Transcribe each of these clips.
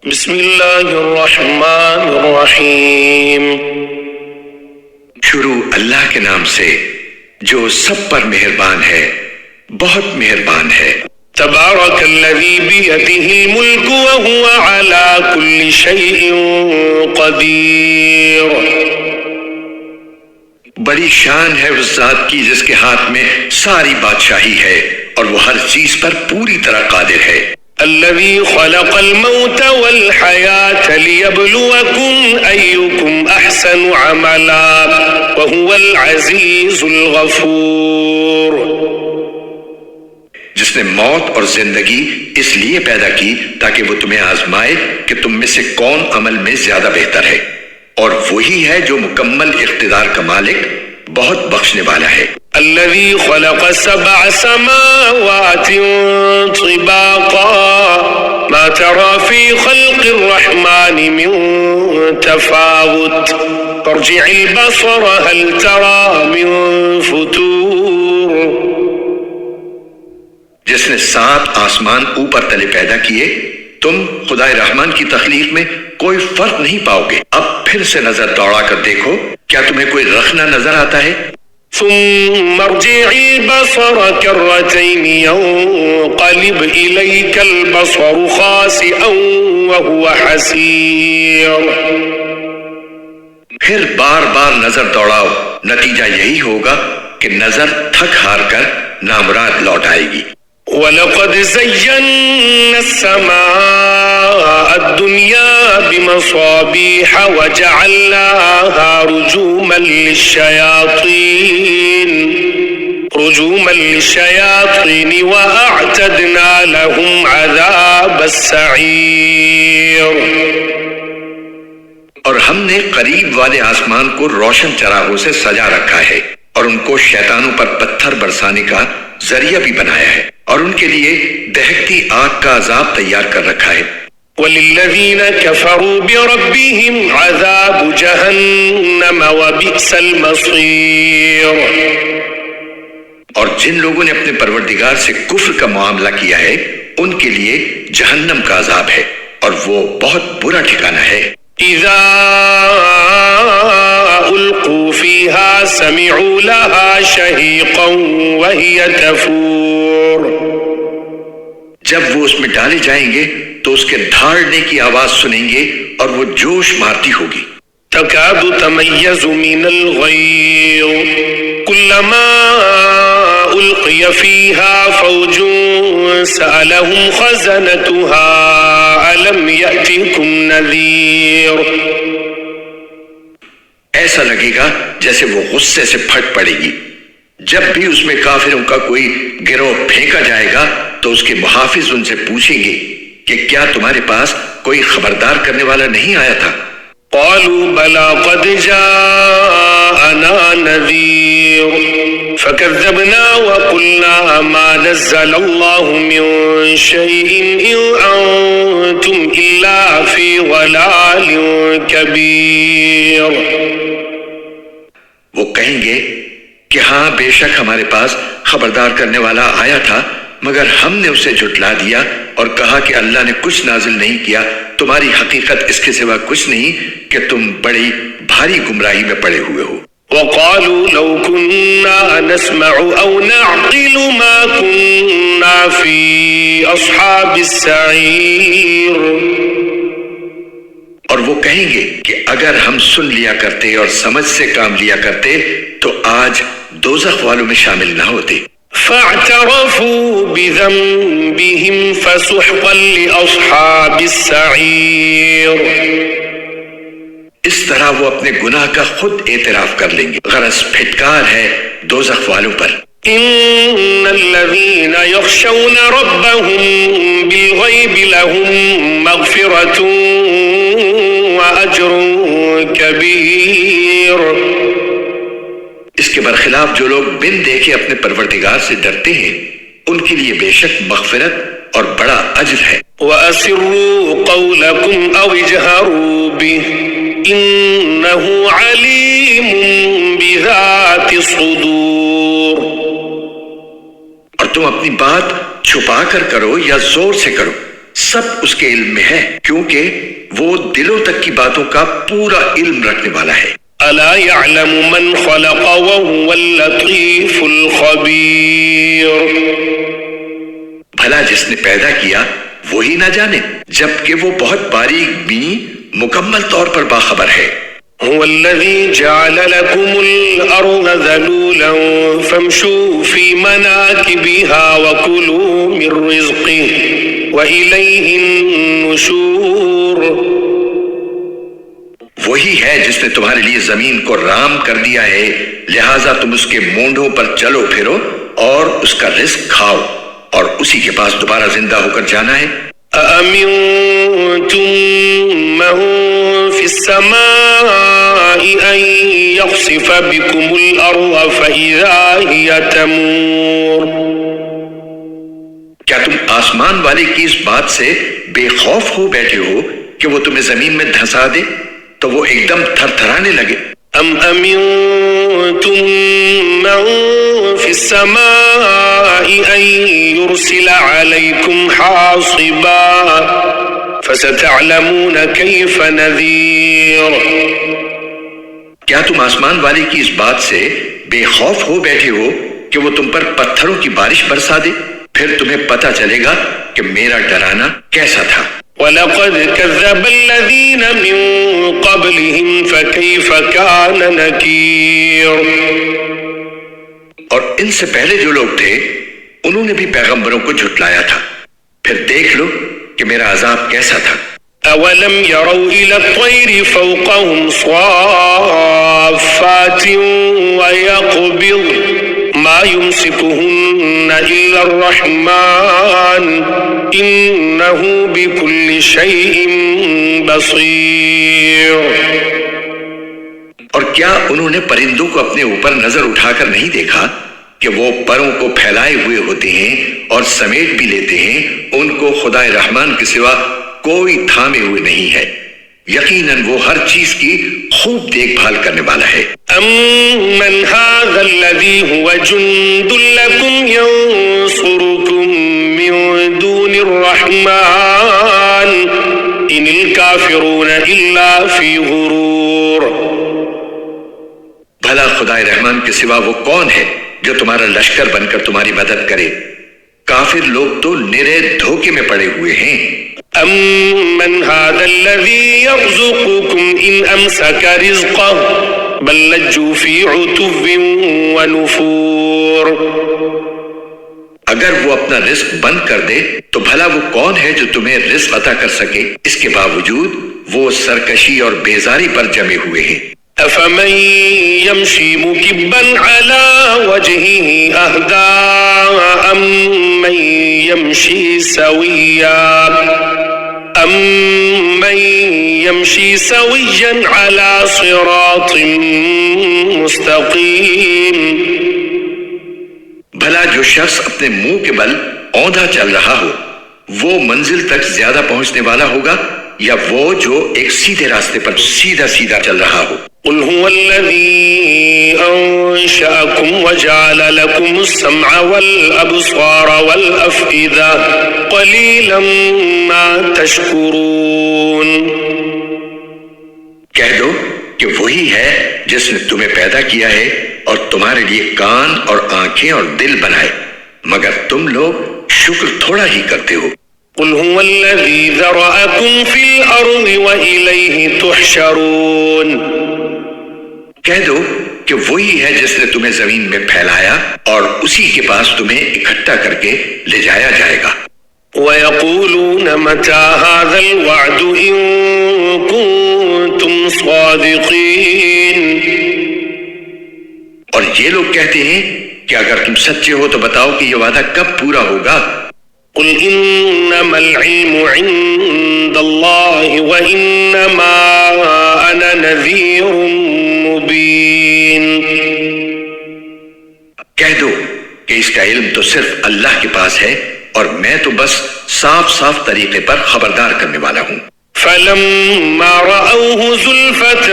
بسم اللہ الرحمن الرحیم۔ شروع اللہ کے نام سے جو سب پر مہربان ہے، بہت مہربان ہے۔ تبارک الذی بیدہ الملک وہو علی کل شیء قدیر۔ بڑی شان ہے اس ذات کی جس کے ہاتھ میں ساری بادشاہی ہے اور وہ ہر چیز پر پوری طرح قادر ہے۔ الذی خلق الموت والحیاة لیبلوکم ایکم احسن عملا وہو العزیز الغفور۔ جس نے موت اور زندگی اس لیے پیدا کی تاکہ وہ تمہیں آزمائے کہ تم میں سے کون عمل میں زیادہ بہتر ہے، اور وہی ہے جو مکمل اقتدار کا مالک، بہت بخشنے والا ہے۔ الذي خلق 7 سماوات طباقا ما ترى في خلق الرحمن من تفاوت فارجع البصر هل ترى من فطور۔ جس نے 7 آسمان اوپر تلے پیدا کیے، تم خدائے رحمان کی تخلیق میں کوئی فرق نہیں پاؤ گے۔ اب پھر سے نظر دوڑا کر دیکھو، کیا تمہیں کوئی رخنہ نظر آتا ہے؟ ثم ارجع البصر كرتين ينقلب إليك البصر خاسئا وهو حسير۔ پھر بار بار نظر دوڑاؤ، نتیجہ یہی ہوگا کہ نظر تھک ہار کر نامراد لوٹ آئے گی۔ وَلَقَدْ زَيَّنَّا السَّمَاءَ الدُّنْيَا بِمَصَابِيحَ وَجَعَلْنَاهَا رُجُومًا لِلشَّيَاطِينِ وَأَعْتَدْنَا لَهُمْ عَذَابَ السَّعِيرِ۔ اور ہم نے قریب والے آسمان کو روشن چراغوں سے سجا رکھا ہے اور ان کو شیطانوں پر پتھر برسانے کا ذریعہ بھی بنایا ہے، اور ان کے لیے دہکتی آگ کا عذاب تیار کر رکھا ہے۔ وَلِلَّذِينَ كَفَرُوا بِرَبِّهِمْ عَذَابُ جَهَنَّمَ وَبِئْسَ الْمَصِيرُ۔ اور جن لوگوں نے اپنے پروردگار سے کفر کا معاملہ کیا ہے، ان کے لیے جہنم کا عذاب ہے، اور وہ بہت برا ٹھکانہ ہے۔ اذا القوا فيها سمعوا لها شهيقا وهي تفور۔ جب وہ اس میں ڈالے جائیں گے تو اس کے دھاڑنے کی آواز سنیں گے اور وہ جوش مارتی ہوگی۔ تكاد تميز من الغيظ كلما ألقي فيها فوج سألهم خزنتها ألم يأتكم نذير۔ ایسا لگے گا جیسے وہ غصے سے پھٹ پڑے گی۔ جب بھی اس میں کافروں کا کوئی گروہ پھینکا جائے گا تو اس کے محافظ ان سے پوچھیں گے کہ کیا تمہارے پاس کوئی خبردار کرنے والا نہیں آیا تھا؟ قالوا بلى قد جاءنا نذير فكذبنا وقلنا ما نزل الله من شيء إن أنتم إلا في ضلال كبير۔ وہ کہیں گے کہ ہاں بے شک ہمارے پاس خبردار کرنے والا آیا تھا، مگر ہم نے اسے جھٹلا دیا اور کہا کہ اللہ نے کچھ نازل نہیں کیا، تمہاری حقیقت اس کے سوا کچھ نہیں کہ تم بڑی بھاری گمراہی میں پڑے ہوئے ہو۔ وقالوا لو كنا نسمع أو نعقل ما كنا في أصحاب السعير۔ اور وہ کہیں گے کہ اگر ہم سن لیا کرتے اور سمجھ سے کام لیا کرتے تو آج دوزخ والوں میں شامل نہ ہوتے۔ فاعترفوا بذنبهم فسحقا لأصحاب السعير۔ اس طرح وہ اپنے گناہ کا خود اعتراف کر لیں گے، غرض پھٹکار ہے دوزخ والوں پر۔ ان الذين يخشون ربهم بالغيب لهم مغفرة وأجر كبير۔ اس کے برخلاف جو لوگ بن دیکھے اپنے پروردگار سے ڈرتے ہیں، ان کے لیے بے شک مغفرت اور بڑا اجر ہے۔ وَأَسِرُّوا قَوْلَكُمْ أَوْ اجْهَرُوا بِهِ إِنَّهُ عَلِيمٌ بِذَاتِ الصُّدُورِ۔ اور تم اپنی بات چھپا کر کرو یا زور سے کرو، سب اس کے علم میں ہے، کیونکہ وہ دلوں تک کی باتوں کا پورا علم رکھنے والا ہے۔ الا يعلم من خلق وهو اللطيف الخبير، بھلا جس نے پیدا کیا وہی نہ جانے، جبکہ وہ بہت باریک بینی مکمل طور پر باخبر ہے۔ هو الذي جعل لكم الأرض ذلولا فامشوا في مناكبها وكلوا من رزقه وإليه النشور، وہی ہے جس نے تمہارے لیے زمین کو رام کر دیا ہے، لہٰذا تم اس کے مونڈوں پر چلو پھرو اور اس کا رزق کھاؤ، اور اسی کے پاس دوبارہ زندہ ہو کر جانا ہے۔ أأمنتم من في السماء أن يخسف بكم الأرض فإذا هي تمور، کیا تم آسمان والے کی اس بات سے بے خوف ہو بیٹھے ہو کہ وہ تمہیں زمین میں دھسا دے تو وہ ایک دم تھر تھرانے لگے؟ ام امنتم من في السماء ان يرسل عليكم حاصبا فستعلمون كيف نذير، کیا تم آسمان والے کی اس بات سے بے خوف ہو بیٹھے ہو کہ وہ تم پر پتھروں کی بارش برسا دے؟ پھر تمہیں پتہ چلے گا کہ میرا ڈرانا کیسا تھا۔ وَلَقَدْ كَذَّبَ الَّذِينَ مِن قَبْلِهِمْ فَكَيْفَ كَانَ نَكِيرٌ، اور ان سے پہلے جو لوگ تھے انہوں نے بھی پیغمبروں کو جھٹلایا تھا، پھر دیکھ لو کہ میرا عذاب کیسا تھا۔ أَوَلَمْ يَرَوْا إِلَى الطَّيْرِ فَوْقَهُمْ صَافَّاتٍ وَيَقْبِضْنَ مَا يُمْسِكُهُنَّ إِلَّا الرَّحْمَنُ إِنَّهُ بِكُلِّ شَيْءٍ بَصِيرٌ، اور کیا انہوں نے پرندوں کو اپنے اوپر نظر اٹھا کر نہیں دیکھا کہ وہ پروں کو پھیلائے ہوئے ہوتے ہیں اور سمیٹ بھی لیتے ہیں، ان کو خدائے رحمان کے سوا کوئی تھامے ہوئے نہیں ہے، یقیناً وہ ہر چیز کی خوب دیکھ بھال کرنے والا ہے۔ أَمَّنْ هَذَا الَّذِي هُوَ جُنْدٌ لَكُمْ يَنْصُرُكُمْ مِنْ دُونِ الرَّحْمَنِ إِنِ الْكَافِرُونَ إِلَّا فِي غُرُورٍ، بھلا خدائے رحمان کے سوا وہ کون ہے جو تمہارا لشکر بن کر تمہاری مدد کرے؟ کافر لوگ تو نرے دھوکے میں پڑے ہوئے ہیں۔ أَمَّنْ هَذَا الَّذِي يَرْزُقُكُمْ إِنْ أَمْسَكَ رِزْقَهُ بَلْ لَجُّوا فِي عُتُوٍّ وَنُفُورٍ، اگر وہ اپنا رزق بند کر دے تو بھلا وہ کون ہے جو تمہیں رزق عطا کر سکے؟ اس کے باوجود وہ سرکشی اور بیزاری پر جمے ہوئے ہیں۔ أَفَمَن يَمْشِي مُكِبًّا عَلَى وَجْهِهِ أَهْدَىٰ أَمَّن يَمْشِي سَوِيًّا عَلَى صِرَاطٍ مُسْتَقِيمٍ، بھلا جو شخص اپنے منہ کے بل اوندھا چل رہا ہو وہ منزل تک زیادہ پہنچنے والا ہوگا یا وہ جو ایک سیدھے راستے پر سیدھا سیدھا چل رہا ہو؟ قل هو الذي أنشأكم وجعل لكم السمع والأبصار والأفئدة قليلا ما تشكرون، کہہ دو کہ وہی ہے جس نے تمہیں پیدا کیا ہے اور تمہارے لیے کان اور آنکھیں اور دل بنائے، مگر تم لوگ شکر تھوڑا ہی کرتے ہو۔ قل هو الذي ذرأكم في الأرض وإليه تحشرون، کہہ دو کہ وہی ہے جس نے تمہیں زمین میں پھیلایا اور اسی کے پاس تمہیں اکٹھا کر کے لے جایا جائے گا۔ وَيَقُولُونَ مَتَى هَذَا الْوَعْدُ إِن كُنتُمْ صَادِقِينَ، اور یہ لوگ کہتے ہیں کہ اگر تم سچے ہو تو بتاؤ کہ یہ وعدہ کب پورا ہوگا۔ قل انما العلم عند الله وانما انا نذير مبين، کہہ دو کہ اس کا علم تو صرف اللہ کے پاس ہے اور میں تو بس صاف صاف طریقے پر خبردار کرنے والا ہوں۔ فلما رأوه زلفة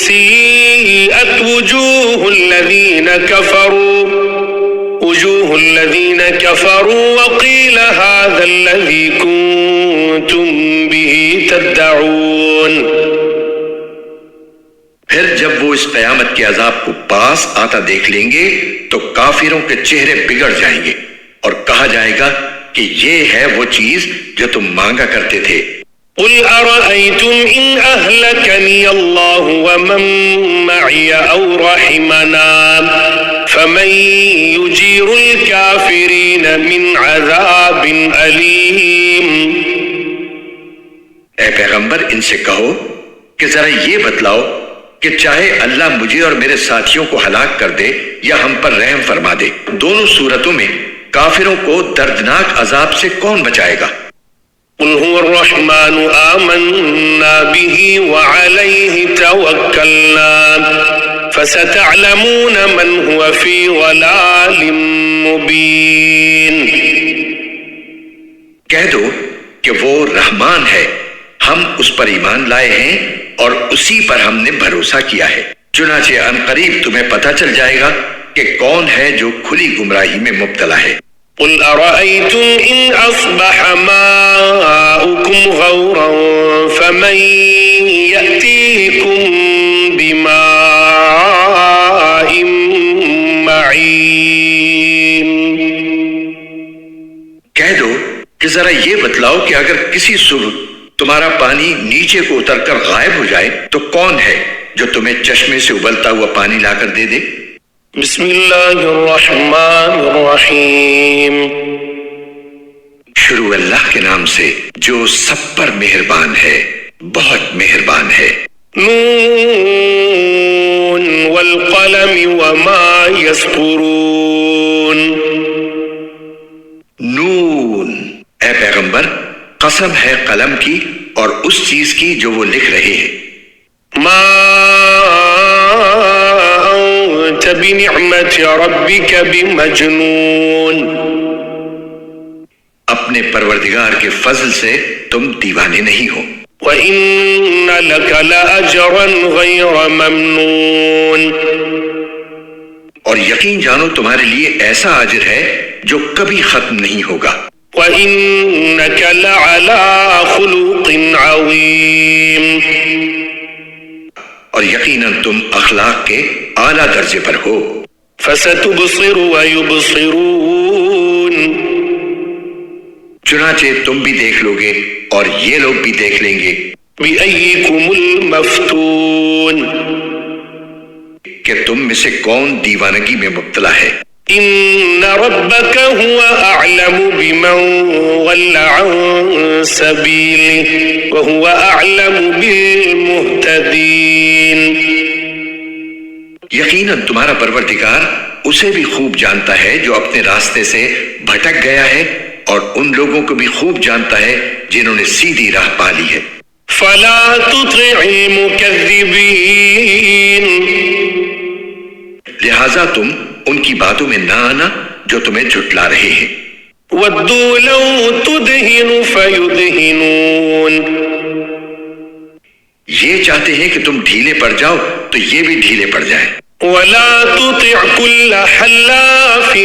سيئت وجوه الذين كفروا وجوه الذين كفروا وقيل هذا الذي كنتم به تدعون. پھر جب وہ اس قیامت کے عذاب کو پاس آتا دیکھ لیں گے تو کافروں کے چہرے بگڑ جائیں گے اور کہا جائے گا کہ یہ ہے وہ چیز جو تم مانگا کرتے تھے. قل أرأيتم إن أهلكني الله ومن معي أو رحمنا فمن يجير الكافرين من عذاب أليم. اے پیغمبر ان سے کہو کہ ذرا یہ بتلاؤ کہ چاہے اللہ مجھے اور میرے ساتھیوں کو ہلاک کر دے یا ہم پر رحم فرما دے، دونوں صورتوں میں کافروں کو دردناک عذاب سے کون بچائے گا؟ قل هو الرحمن آمنا به وعليه توكلنا فستعلمون من هو في ضلال مبين. کہہ دو کہ وہ رحمان ہے، ہم اس پر ایمان لائے ہیں اور اسی پر ہم نے بھروسہ کیا ہے، چنانچہ عنقریب تمہیں پتہ چل جائے گا کہ کون ہے جو کھلی گمراہی میں مبتلا ہے. قل أرأيتم إن أصبح ماؤكم غورا فمن يأتيكم بماء معين. کہہ دو کہ ذرا یہ بتلاؤ کہ اگر کسی صبح تمہارا پانی نیچے کو اتر کر غائب ہو جائے تو کون ہے جو تمہیں چشمے سے ابلتا ہوا پانی لا کر دے دے. بسم اللہ الرحمن الرحیم. شروع اللہ کے نام سے جو سب پر مہربان ہے، بہت مہربان ہے. نون والقلم وما يسطرون. نون، اے پیغمبر قسم ہے قلم کی اور اس چیز کی جو وہ لکھ رہے ہیں. ما انت بنعمت ربك بمجنون. اپنے پروردگار کے فضل سے تم دیوانے نہیں ہو. وَإِنَّ لَكَ لَأَجْرًا غَيْرَ مَمْنُونَ. اور یقین جانو تمہارے لیے ایسا اجر ہے جو کبھی ختم نہیں ہوگا. وَإِنَّكَ لَعَلَى خُلُقٍ عَظِيمٍ. اور یقیناً تم اخلاق کے اعلیٰ درجے پر ہو. فَسَتُبْصِرُ وَيُبْصِرُونَ. چنانچہ تم بھی دیکھ لو گے اور یہ لوگ بھی دیکھ لیں گے. بِأَيِّكُمُ الْمَفْتُونَ. کہ تم میں سے کون دیوانگی میں مبتلا ہے. إِنَّ رَبَّكَ هُوَ أَعْلَمُ بِمَنْ ضَلَّ عَنْ سَبِيلِهِ وَهُوَ أَعْلَمُ بِالْمُهْتَدِينَ. یقیناً تمہارا پروردگار اسے بھی خوب جانتا ہے جو اپنے راستے سے بھٹک گیا ہے اور ان لوگوں کو بھی خوب جانتا ہے جنہوں نے سیدھی راہ پا لی ہے. فَلَا تُطِعِ الْمُكَذِّبِينَ. لہذا تم ان کی باتوں میں نہ آنا جو تمہیں جھٹلا رہے ہیں. وَدُّوا لَوْ تُدْهِنُ فَيُدْهِنُونَ. یہ چاہتے ہیں کہ تم ڈھیلے پڑ جاؤ تو یہ بھی ڈھیلے پڑ جائیں. وَلَا تُطِعْ كُلَّ حَلَّافٍ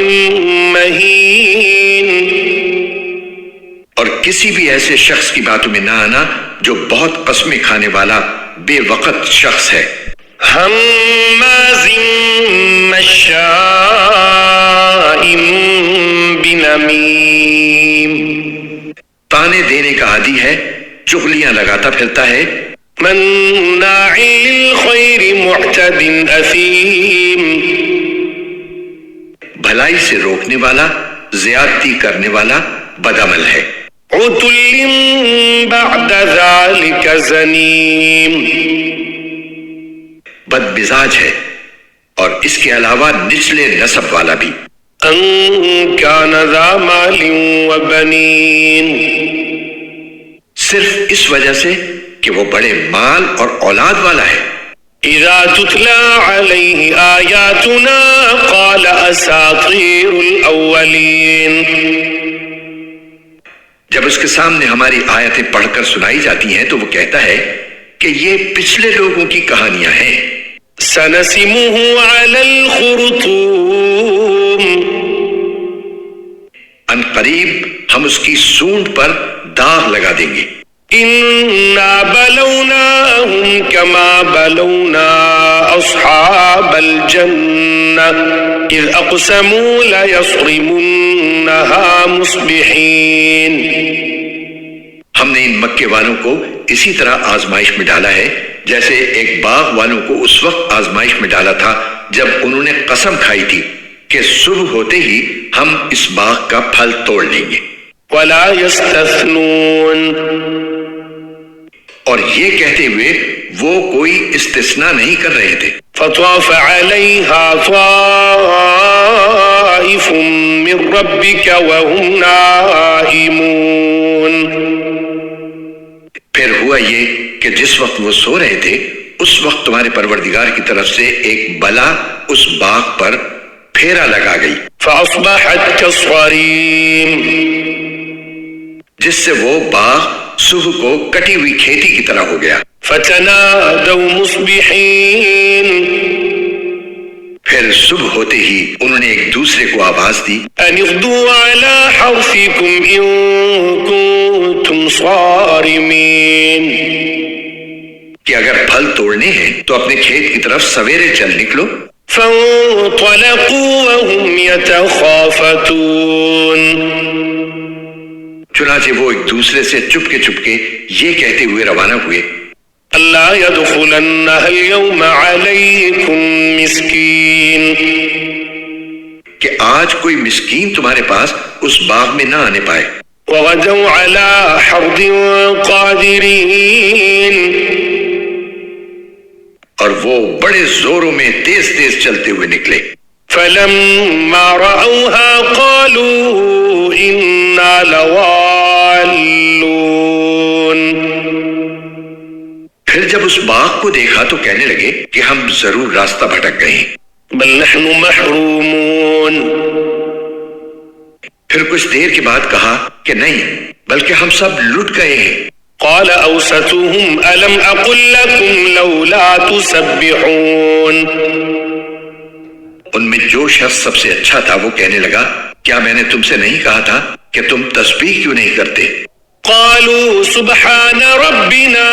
مَّهِينٍ. اور کسی بھی ایسے شخص کی باتوں میں نہ آنا جو بہت قسمیں کھانے والا بے وقت شخص ہے. ہمازٍ مشاء بنمیم. تانے دینے کا عادی ہے، چغلیاں لگاتا پھرتا ہے. مناع للخیر معتد اثیم. بھلائی سے روکنے والا، زیادتی کرنے والا بدعمل ہے. عتل بعد ذلك زنیم. بد مزاج ہے اور اس کے علاوہ نچلے نسب والا بھی. ان كان ذا مال وبنین. صرف اس وجہ سے کہ وہ بڑے مال اور اولاد والا ہے. اذا تتلى عليه آیاتنا قال اساطیر الاولین. جب اس کے سامنے ہماری آیتیں پڑھ کر سنائی جاتی ہیں تو وہ کہتا ہے کہ یہ پچھلے لوگوں کی کہانیاں ہیں. سنسمه على الخرطوم. قریب ہم اس کی سونڈ پر داغ لگا دیں گے۔ إنا بلوناهم كما بلونا أصحاب الجنة إذ أقسموا ليصرمنها مصبحين۔ ہم نے ان مکے والوں کو اسی طرح آزمائش میں ڈالا ہے جیسے ایک باغ والوں کو اس وقت آزمائش میں ڈالا تھا جب انہوں نے قسم کھائی تھی کہ صبح ہوتے ہی ہم اس باغ کا پھل توڑ لیں گے۔ ولا يستثنون، اور یہ کہتے ہوئے وہ کوئی استثناء نہیں کر رہے تھے۔ فطاف عليها طائف من ربك وهم نائمون۔ پھر ہوا یہ کہ جس وقت وہ سو رہے تھے اس وقت تمہارے پروردگار کی طرف سے ایک بلا اس باغ پر پھیرا لگا گئی، فأصبحت كالصريم، جس سے وہ باغ صبح کو کٹی ہوئی کھیتی کی طرح ہو گیا۔ فتنادوا مصبحين، پھر صبح ہوتے ہی انہوں نے ایک دوسرے کو آواز دی، أن اغدوا على حرثكم إن كنتم صارمين، کہ اگر پھل توڑنے ہیں تو اپنے کھیت کی طرف سویرے چل نکلو۔ فانطلقوا وهم يتخافتون، چنانچہ وہ ایک دوسرے سے چپکے چپکے یہ کہتے ہوئے روانہ ہوئے، ألا يدخلنها اليوم عليكم مسكين، کہ آج کوئی مسکین تمہارے پاس اس باغ میں نہ آنے پائے۔ وغدوا على حرد قادرين، اور وہ بڑے زوروں میں تیز تیز چلتے ہوئے نکلے۔ فلما رأوها قالوا إنا لضالون، پھر جب اس باغ کو دیکھا تو کہنے لگے کہ ہم ضرور راستہ بھٹک گئے ہیں۔ بل نحن محرومون، پھر کچھ دیر کے بعد کہا کہ نہیں بلکہ ہم سب لٹ گئے ہیں۔ قال أوسطهم ألم أقل لكم لولا تسبحون، ان میں جو شخص سب سے اچھا تھا وہ کہنے لگا کیا میں نے تم سے نہیں کہا تھا کہ تم تسبیح کیوں نہیں کرتے؟ قالوا سبحان ربنا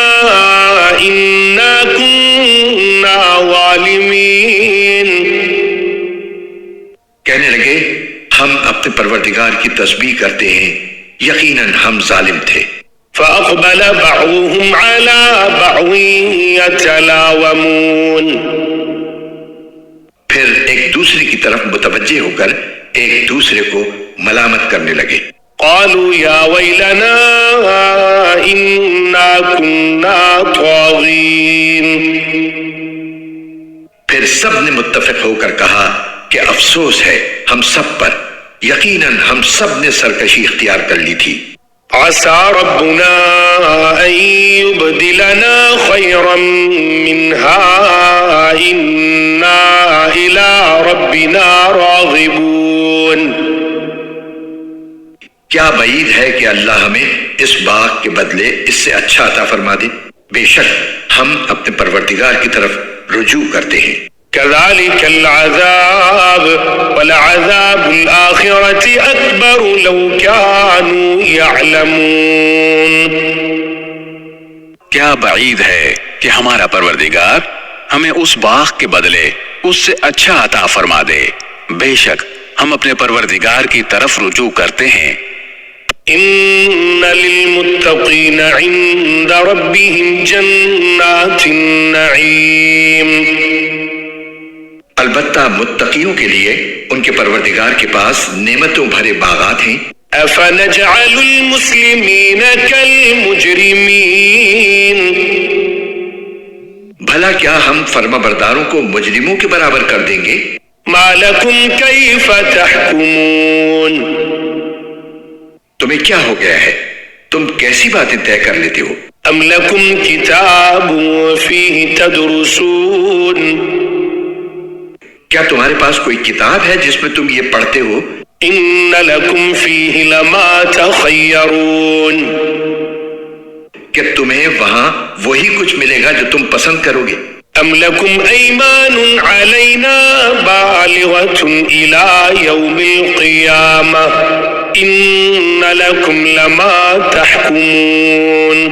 إنا كنا ظالمين، کہنے لگے ہم اپنے پروردگار کی تسبیح کرتے ہیں، یقیناً ہم ظالم تھے۔ فأقبل بعضهم على بعض يتلاومون، پھر ایک دوسرے کی طرف متوجہ ہو کر ایک دوسرے کو ملامت کرنے لگے۔ قالوا يا ويلنا إنا كنا طاغين، پھر سب نے متفق ہو کر کہا کہ افسوس ہے ہم سب پر، یقیناً ہم سب نے سرکشی اختیار کر لی تھی۔ عسى ربنا أن يبدلنا خيرا منها إنا إلى ربنا راغبون، کیا بعید ہے کہ اللہ ہمیں اس باغ کے بدلے اس سے اچھا عطا فرما دے، بے شک ہم اپنے پروردگار کی طرف رجوع کرتے ہیں۔ كذلك العذاب ولعذاب الآخرة أكبر لو كانوا يعلمون، کیا بعید ہے کہ ہمارا پروردگار ہمیں اس باغ کے بدلے اس سے اچھا عطا فرما دے، بے شک ہم اپنے پروردگار کی طرف رجوع کرتے ہیں۔ إن للمتقين عند ربهم جنات النعيم، البتہ متقیوں کے لیے ان کے پروردگار کے پاس نعمتوں بھرے باغات ہیں۔ أفنجعل المسلمين كالمجرمين، بھلا کیا ہم فرما برداروں کو مجرموں کے برابر کر دیں گے؟ ما لكم كيف تحكمون، تمہیں کیا ہو گیا ہے، تم کیسی باتیں طے کر لیتے ہو؟ أم لكم كتاب فيه تدرسون، کیا تمہارے پاس کوئی کتاب ہے جس میں تم یہ پڑھتے ہو؟ إن لكم فيه لما تخيرون، کہ تمہیں وہاں وہی کچھ ملے گا جو تم پسند کرو گے۔ أم لكم أيمان علينا بالغة إلى يوم القيامة، إن لكم لما تحكمون.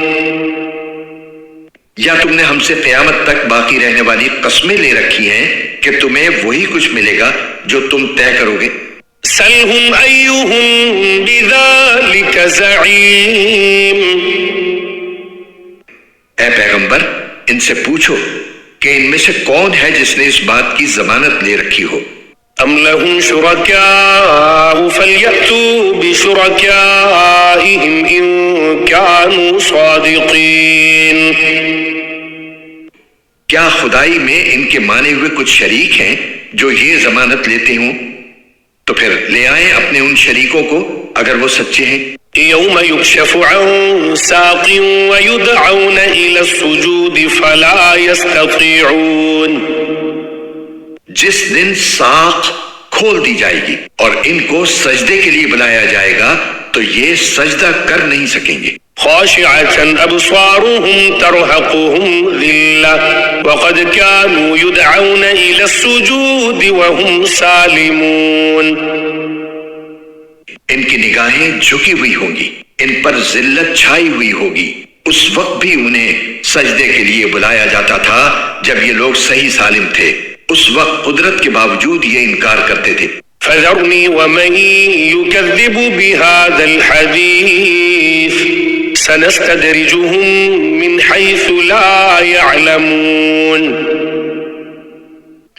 یا تم نے ہم سے قیامت تک باقی رہنے والی قسمیں لے رکھی ہیں کہ تمہیں وہی کچھ ملے گا جو تم طے کرو گے. سلهم أيهم بذلك زعيم. اے پیغمبر ان سے پوچھو کہ ان میں سے کون ہے جس نے اس بات کی ضمانت لے رکھی ہو. أم لهم شركاء فليأتوا بشركائهم إن كانوا صادقين. کیا خدائی میں ان کے مانے ہوئے کچھ شریک ہیں جو یہ ضمانت لیتے ہوں؟ تو پھر لے آئیں اپنے ان شریکوں کو اگر وہ سچے ہیں. يوم يكشف عن ساق ويدعون إلى السجود فلا يستطيعون. جس دن ساق کھول دی جائے گی اور ان کو سجدے کے لیے بلایا جائے گا تو یہ سجدہ کر نہیں سکیں گے. خاشعة أبصارهم ترهقهم ذلة وقد كانوا يدعون إلى السجود وهم سالمون. ان کی نگاہیں جھکی ہوئی ہوں گی، ان پر ذلت چھائی ہوئی ہوگی. اس وقت بھی انہیں سجدے کے لیے بلایا جاتا تھا جب یہ لوگ صحیح سالم تھے. اس وقت قدرت کے باوجود یہ انکار کرتے تھے. فذرني ومن يكذب بهذا الحديث سنستدرجهم من حيث لا يعلمون.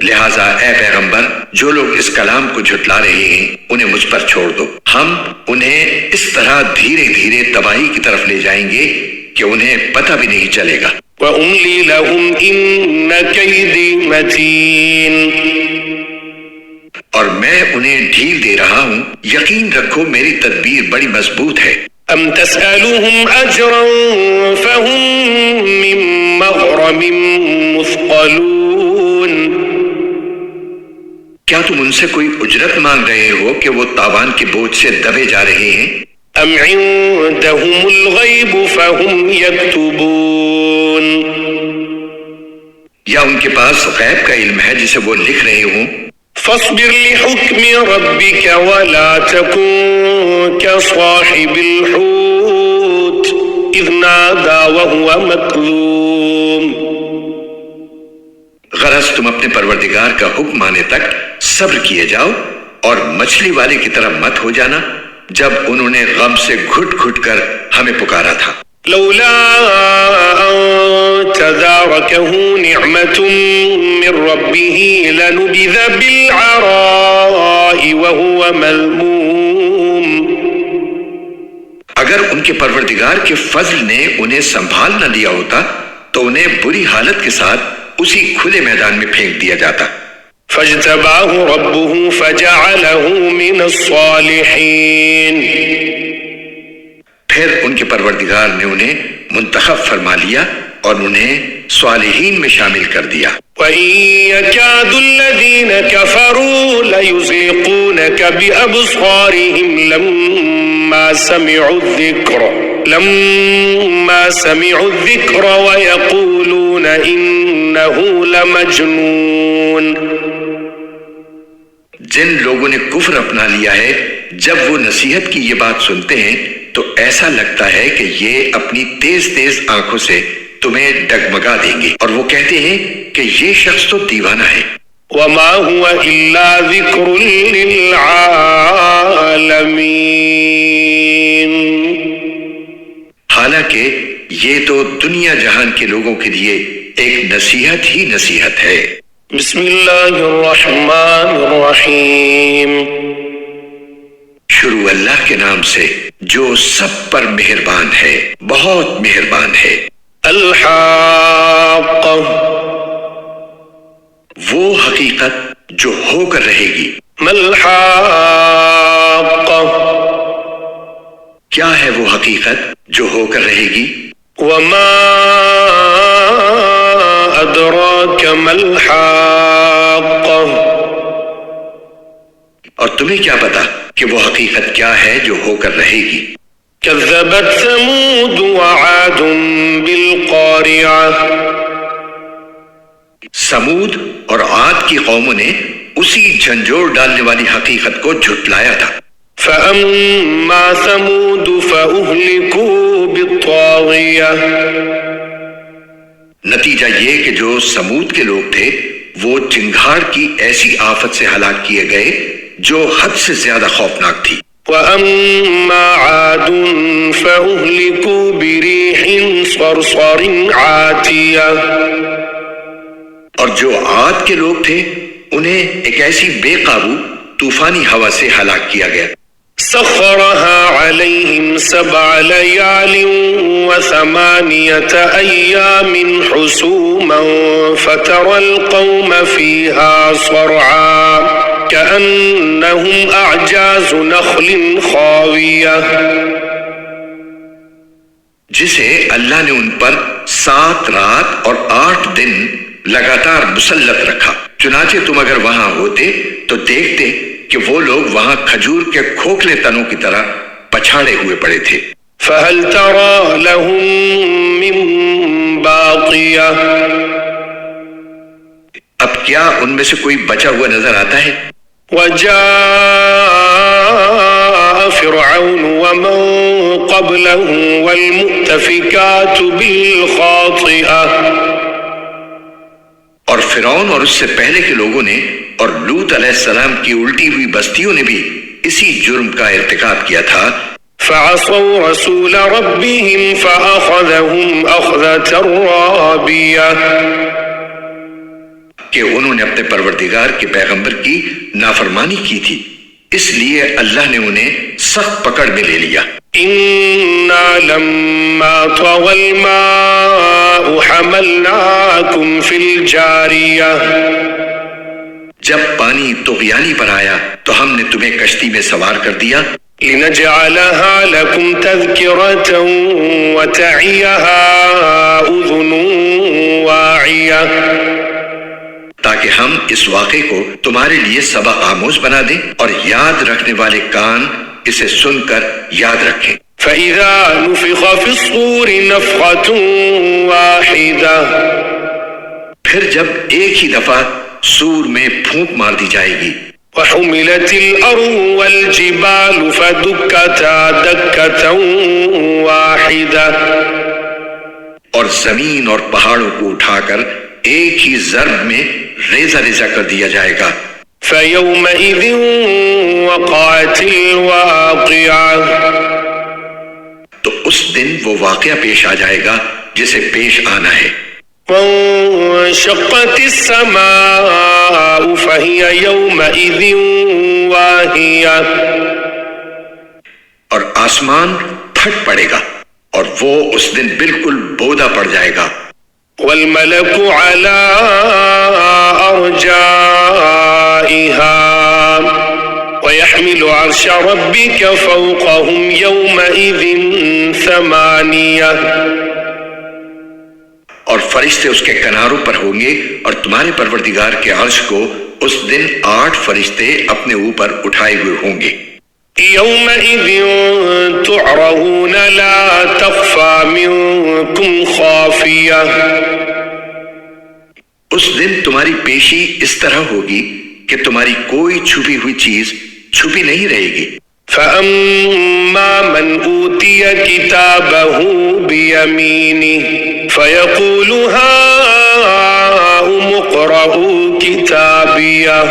لہذا اے پیغمبر جو لوگ اس کلام کو جھٹلا رہے ہیں انہیں مجھ پر چھوڑ دو. ہم انہیں اس طرح دھیرے دھیرے تباہی کی طرف لے جائیں گے کہ انہیں پتہ بھی نہیں چلے گا. وَأُمْلِي لَهُمْ إِنَّ كَيْدِي مَتِينٌ. اور میں انہیں ڈھیل دے رہا ہوں، یقین رکھو میری تدبیر بڑی مضبوط ہے. أَمْ تَسْأَلُهُمْ أَجْرًا فَهُمْ مِنْ مَغْرَمٍ مُثْقَلُونَ. کیا تم ان سے کوئی اجرت مانگ رہے ہو کہ وہ تاوان کے بوجھ سے دبے جا رہے ہیں؟ أَمْ عِندَهُمُ الْغَيْبُ فَهُمْ يَكْتُبُونَ. یا ان کے پاس غیب کا علم ہے جسے وہ لکھ رہے ہوں؟ فاصبر لحكم ربك ولا تكن كصاحب الحوت إذ نادى وهو مكظوم. غرض تم اپنے پروردگار کا حکم آنے تک صبر کیے جاؤ اور مچھلی والے کی طرح مت ہو جانا جب انہوں نے غم سے گھٹ گھٹ کر ہمیں پکارا تھا. لولا أن تداركه نعمة من ربه لنبذ بالعراء وهو ملموم. اگر ان کے پروردگار کے فضل نے انہیں سنبھال نہ لیا ہوتا تو انہیں بری حالت کے ساتھ اسی کھلے میدان میں پھینک دیا جاتا. فاجتباه ربه فجعله من الصالحين. پھر ان کے پروردگار نے انہیں منتخب فرما لیا اور انہیں صالحین میں شامل کر دیا. وَإِن يَكَادُ الَّذِينَ كَفَرُوا لَيُزْلِقُونَكَ بِأَبْصَارِهِمْ لَمَّا سَمِعُوا الذِّكْرَ وَيَقُولُونَ إِنَّهُ لَمَجْنُونَ. جن لوگوں نے کفر اپنا لیا ہے جب وہ نصیحت کی یہ بات سنتے ہیں تو ایسا لگتا ہے کہ یہ اپنی تیز تیز آنکھوں سے تمہیں ڈگمگا دیں گے اور وہ کہتے ہیں کہ یہ شخص تو دیوانہ ہے. وَمَا هُوَ إِلَّا ذِكْرٌ لِّلْعَالَمِينَ. حالانکہ یہ تو دنیا جہان کے لوگوں کے لیے ایک نصیحت ہی نصیحت ہے. بسم اللہ الرحمن الرحیم. شروع اللہ کے نام سے جو سب پر مہربان ہے، بہت مہربان ہے. الحاقہ، وہ حقیقت جو ہو کر رہے گی. ملحاقہ، کیا ہے وہ حقیقت جو ہو کر رہے گی؟ وما ادراک ملحاقہ، اور تمہیں کیا پتا کہ وہ حقیقت کیا ہے جو ہو کر رہے گی؟ کذبت ثمود وعاد بالقارعہ، سمود اور عاد کی قوموں نے اسی جھنجھوڑ ڈالنے والی حقیقت کو جھٹلایا تھا. فأما ثمود فأهلكوا بالطاغية. نتیجہ یہ کہ جو سمود کے لوگ تھے وہ چنگھاڑ کی ایسی آفت سے ہلاک کیے گئے جو حد سے زیادہ خوفناک تھی. وَأَمَّا عَادٌ فَأُهْلِكُوا بِرِيحٍ صَرْصَرٍ عَاتِيَةٍ. اور جو عاد کے لوگ تھے انہیں ایک ایسی بے قابو طوفانی ہوا سے ہلاک کیا گیا. سخرها عليهم 7 ليال و8 أيام حسوما فترى القوم فيها صرعا كأنهم أعجاز نخل خاوية. جسے اللہ نے ان پر 7 رات اور 8 دن لگاتار مسلط رکھا. چنانچہ تم اگر وہاں ہوتے تو دیکھتے کہ وہ لوگ وہاں کھجور کے کھوکھلے تنوں کی طرح پچھاڑے ہوئے پڑے تھے. فَهَلْ تَرَى لَهُم مِّن بَاقِيَةٍ. اب کیا ان میں سے کوئی بچا ہوا نظر آتا ہے؟ وَجَاءَ فِرْعَوْنُ وَمَن قَبْلَهُ وَالْمُؤْتَفِكَاتُ بِالْخَاطِئَةِ. اور فرعون اور اس سے پہلے کے لوگوں نے اور لوط علیہ السلام کی الٹی ہوئی بستیوں نے بھی اسی جرم کا ارتکاب کیا تھا. فعصوا رسول ربهم فأخذهم أخذة رابية. کہ انہوں نے اپنے پروردگار کے پیغمبر کی نافرمانی کی تھی اس لیے اللہ نے انہیں سخت پکڑ میں لے لیا. إنا لما طغى الماء حملناكم في الجارية. جب پانی طغیانی پر آیا تو ہم نے تمہیں کشتی میں سوار کر دیا. لنجعلها لكم تذكرة وتعيها أذن واعية. تاکہ ہم اس واقعے کو تمہارے لیے سبق آموز بنا دیں اور یاد رکھنے والے کان اسے سن کر یاد رکھیں. فَإِذَا نُفِخَ فِي الصُّورِ نَفْخَةٌ وَاحِدَةٌ. پھر جب ایک ہی دفعہ سور میں پھونک مار دی جائے گی. وَحُمِلَتِ الْأَرْضُ وَالْجِبَالُ فَدُكَّتَا دَكَّةً وَاحِدَةً. اور زمین اور پہاڑوں کو اٹھا کر ایک ہی ضرب میں ریزہ ریزہ کر دیا جائے گا. فَيَوْمَئِذٍ وَقَعَتِ الْوَاقِعَةُ. تو اس دن وہ واقعہ پیش آ جائے گا جسے پیش آنا ہے. وَانشَقَّتِ السَّمَاءُ فَهِيَ يَوْمَئِذٍ وَاهِيَةٌ. اور آسمان پھٹ پڑے گا اور وہ اس دن بالکل بودا پڑ جائے گا. وَالْمَلَكُ عَلَىٰ أَرْجَائِهَا وَيَحْمِلُ عَرْشَ رَبِّكَ فَوْقَهُمْ يَوْمَئِذٍ 8. اور فرشتے اس کے کناروں پر ہوں گے اور تمہارے پروردگار کے عرش کو اس دن 8 فرشتے اپنے اوپر اٹھائے ہوئے ہوں گے. يومئذ تعرضون لا تخفى منكم خافية. اس دن تمہاری پیشی اس طرح ہوگی کہ تمہاری کوئی چھپی ہوئی چیز چھپی نہیں رہے گی. فَأَمَّا مَنْ أُوتِيَ كِتَابَهُ بِيَمِينِهِ فَيَقُولُ هَاؤُمُ اقْرَءُوا كِتَابِيَهْ.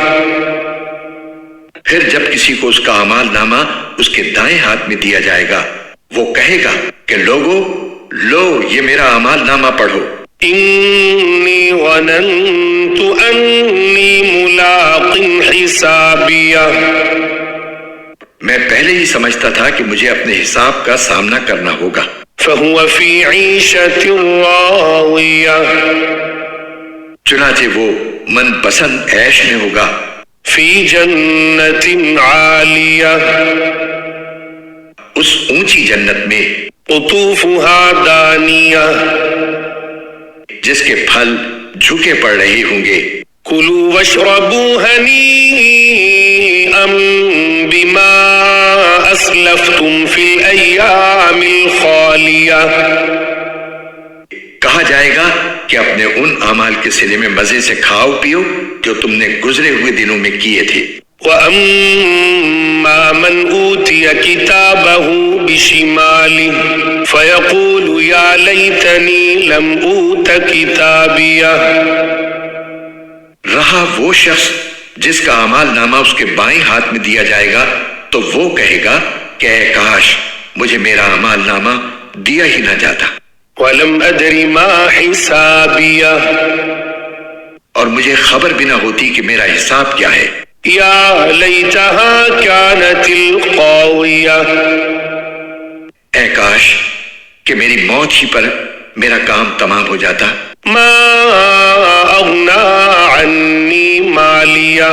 پھر جب کسی کو اس کا اعمال نامہ اس کے دائیں ہاتھ میں دیا جائے گا وہ کہے گا کہ لوگو لو یہ میرا اعمال نامہ پڑھو. إِنِّي ظَنَنْتُ أَنِّي مُلَاقٍ حِسَابِيَهْ. میں پہلے ہی سمجھتا تھا کہ مجھے اپنے حساب کا سامنا کرنا ہوگا. فَهُوَ فِي عِيشَةٍ رَاضِيَةٍ. چنانچہ وہ من پسند عیش میں ہوگا. فِي جَنَّةٍ عَالِيَةٍ. اس اونچی جنت میں. قُطُوفُهَا دَانِيَةٌ. جس کے پھل جھکے پڑ رہے ہوں گے. كُلُوا وَاشْرَبُوا هَنِيئًا بِمَا أَسْلَفْتُمْ فِي الْأَيَّامِ الْخَالِيَةِ. کہا جائے گا کہ اپنے ان اعمال کے صلے میں مزے سے کھاؤ پیو جو تم نے گزرے ہوئے دنوں میں کیے تھے. وَأَمَّا فأما من أوتي كتابه بشماله فيقول يا ليتني لم أوت كتابيه. رہا وہ شخص جس کا اعمال نامہ اس کے بائیں ہاتھ میں دیا جائے گا تو وہ کہے گا کہ اے کاش مجھے میرا اعمال نامہ دیا ہی نہ جاتا، وَلَمْ أَدْرِ مَا حِسَابِيَهْ، اور مجھے خبر بھی نہ ہوتی کہ میرا حساب کیا ہے۔ یا لیتہا کانت القاویہ، اے کاش کہ میری موت ہی پر میرا کام تمام ہو جاتا۔ ما اغنا عنی مالیہ،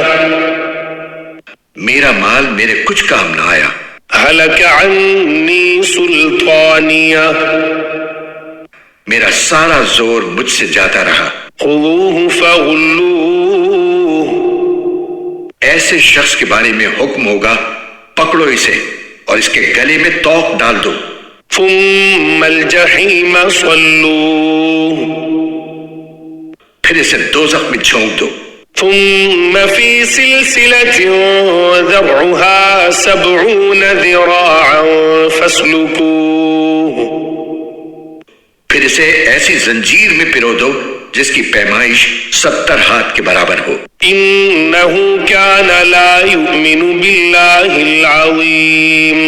میرا مال میرے کچھ کام نہ آیا۔ ہلک عنی سلطانیہ، میرا سارا زور مجھ سے جاتا رہا۔ خذوہ فغلوہ، ایسے شخص کے بارے میں حکم ہوگا پکڑو اسے اور اس کے گلے میں توق ڈال دو۔ ثم الجحیم صلوہ، پھر اسے دوزخ میں جھونک دو۔ ثم فی سلسلۃ ذرعها 70 ذراعا فاسلکوہ، پھر اسے ایسی زنجیر میں پرو دو جس کی پیمائش 70 ہاتھ کے برابر ہو۔ انہ کان لا یؤمن باللہ العظیم،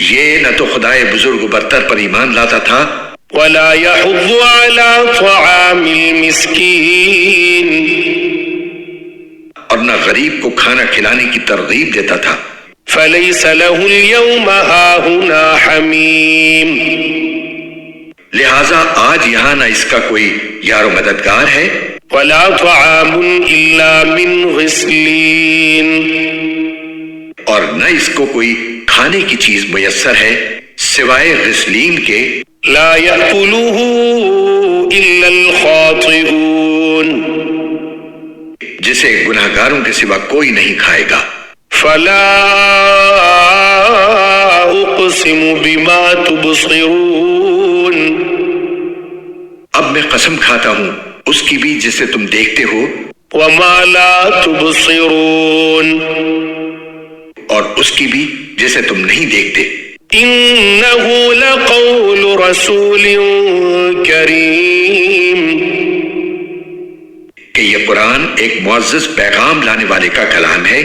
یہ نہ تو خدائے بزرگ و برتر پر ایمان لاتا تھا ولا يحض على طعام المسکین، اور نہ غریب کو کھانا کھلانے کی ترغیب دیتا تھا۔ فلیس له اليوم ہاہنا حمیم، لہذا آج یہاں نہ اس کا کوئی یار و مددگار ہے، ولا طعام الا من غسلین، اور نہ اس کو کوئی کھانے کی چیز میسر ہے سوائے غسلین کے۔ لا یأکلہ الا الخاطئون، جسے گناہگاروں کے سوا کوئی نہیں کھائے گا۔ فلا اقسم بما تبصرون، اب میں قسم کھاتا ہوں اس کی بھی جسے تم دیکھتے ہو، وما لا تبصرون، اور اس کی بھی جسے تم نہیں دیکھتے۔ انہ لقول رسول کریم، کہ یہ قرآن ایک معزز پیغام لانے والے کا کلام ہے۔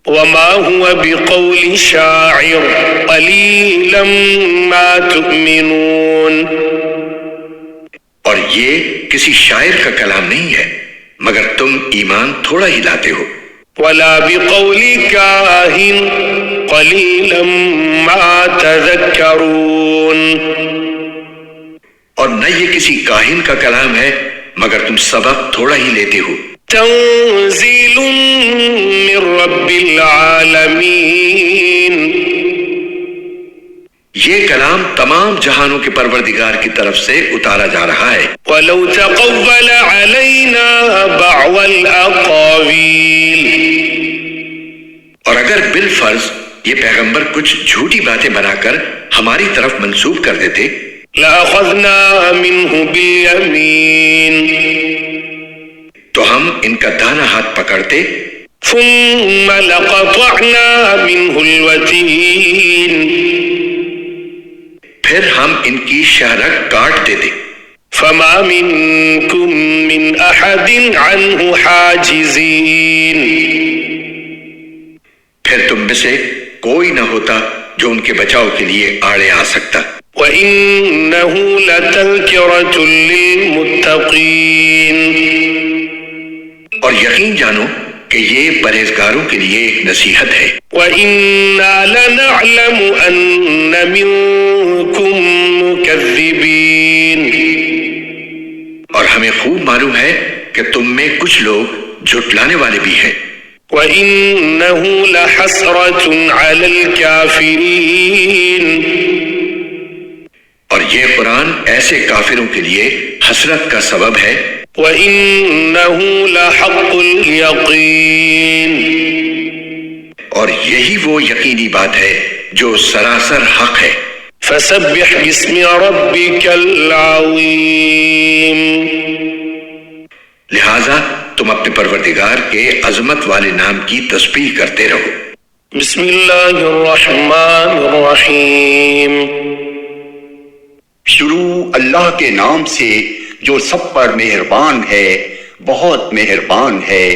وما هو بقول شاعر قلیلا ما تؤمنون، اور یہ کسی شاعر کا کلام نہیں ہے مگر تم ایمان تھوڑا ہی لاتے ہو۔ ولا بقول کاہن قلیلا ما تذکرون، اور نہ یہ کسی کاہن کا کلام ہے مگر تم سبق تھوڑا ہی لیتے ہو۔ تنزیل من رب العالمین، یہ کلام تمام جہانوں کے پروردگار کی طرف سے اتارا جا رہا ہے۔ وَلَوْ تَقَوَّلَ عَلَيْنَا بَعْضَ الْأَقَاوِيلِ، اور اگر بالفرض یہ پیغمبر کچھ جھوٹی باتیں بنا کر ہماری طرف منسوب کر دیتے، لَأَخَذْنَا مِنْهُ بِالْيَمِينِ، تو ہم ان کا دانا ہاتھ پکڑتے، ثُمَّ لَقَطَعْنَا مِنْهُ الْوَتِينَ، پھر ہم ان کی شہرک کاٹ دیتے۔ فَمَا مِنْكُمْ مِنْ أَحَدٍ عَنْهُ حَاجِزِينَ، پھر تم میں سے کوئی نہ ہوتا جو ان کے بچاؤ کے لیے آڑے آ سکتا۔ وَإِنَّهُ لَتَذْكِرَةٌ لِّلْمُتَّقِينَ، اور یقین جانو کہ یہ پرہیزگاروں کے لیے ایک نصیحت ہے۔ وَإِنَّا لَنَعْلَمُ أَنَّ مِنكُم مُّكَذِّبِينَ، اور ہمیں خوب معلوم ہے کہ تم میں کچھ لوگ جھٹلانے والے بھی ہیں۔ وَإِنَّهُ لَحَسْرَةٌ عَلَى الْكَافِرِينَ، اور یہ قرآن ایسے کافروں کے لیے حسرت کا سبب ہے۔ وَإِنَّهُ لَحَقُّ الْيَقِينِ، اور یہی وہ یقینی بات ہے جو سراسر حق ہے۔ فَسَبِّحْ بِاسْمِ رَبِّكَ الْعَظِيمِ، لہذا تم اپنے پروردگار کے عظمت والے نام کی تسبیح کرتے رہو۔ بسم اللہ الرحمن الرحیم. شروع اللہ کے نام سے جو سب پر مہربان ہے، بہت مہربان ہے.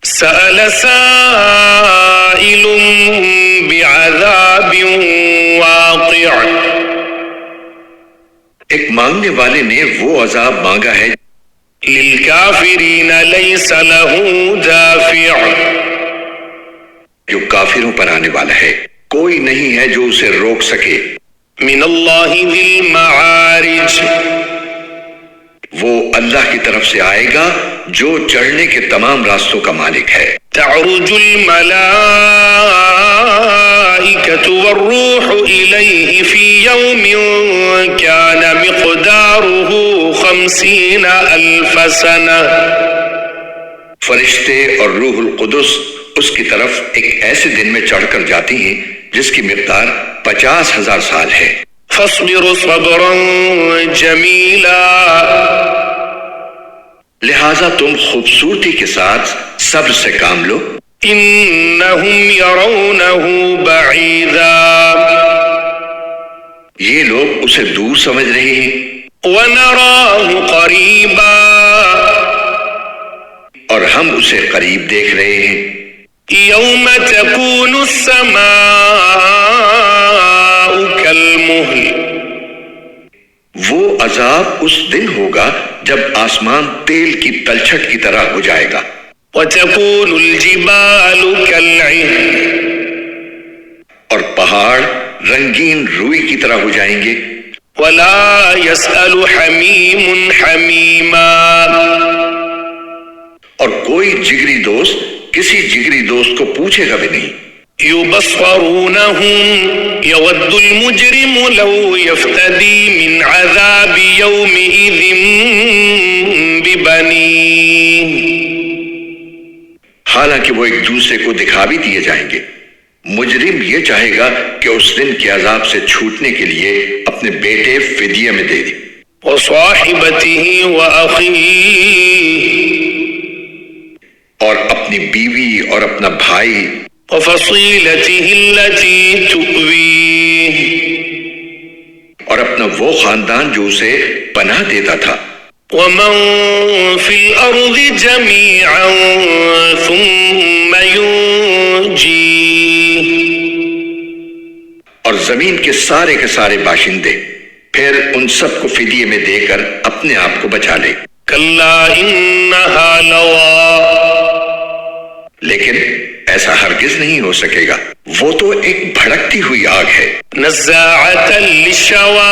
سأل سائل بعذاب واقع. ایک مانگنے والے نے وہ عذاب مانگا ہے للکافرین لیس له دافع. جو کافروں پر آنے والا ہے، کوئی نہیں ہے جو اسے روک سکے. من اللہ ذی المعارج. وہ اللہ کی طرف سے آئے گا جو چڑھنے کے تمام راستوں کا مالک ہے. تعرج الملائکۃ والروح الیہ فی یوم کان مقدارہ 50,000 سنہ. فرشتے اور روح القدس اس کی طرف ایک ایسے دن میں چڑھ کر جاتی ہیں جس کی مقدار 50,000 سال ہے. فاصبر صبرا جمیلا. لہذا تم خوبصورتی کے ساتھ صبر سے کام لو. انہم یرونہ بعیدا. یہ لوگ اسے دور سمجھ رہے ہیں ونراہ قریبا. اور ہم اسے قریب دیکھ رہے ہیں. یوم تکون السماء کالمہل. وہ عذاب اس دن ہوگا جب آسمان تیل کی تلچھٹ کی طرح ہو جائے گا. وتکون الجبال کالعہن. اور پہاڑ رنگین روئی کی طرح ہو جائیں گے. ولا يسأل حمیم حمیما. اور کوئی جگری دوست کسی جگری دوست کو پوچھے گا بھی نہیں. یبصرونہم یود المجرم لو یفتدی من عذاب یومئذ ببنیہ. حالانکہ وہ ایک دوسرے کو دکھا بھی دیے جائیں گے. مجرم یہ چاہے گا کہ اس دن کے عذاب سے چھوٹنے کے لیے اپنے بیٹے فدیہ میں دے دے. وصاحبتہ وأخیہ. اور اپنی بیوی اور اپنا بھائی. وفصیلتہ التی تؤویہ. اور اپنا وہ خاندان جو اسے پناہ دیتا تھا. ومن فی الارض جمیعا ثم ینجیہ. اور زمین کے سارے باشندے پھر ان سب کو فدیے میں دے کر اپنے آپ کو بچا لے. کلا انہا لظی. لیکن ایسا ہرگز نہیں ہو سکے گا. وہ تو ایک بھڑکتی ہوئی آگ ہے. نزاعۃ للشوی.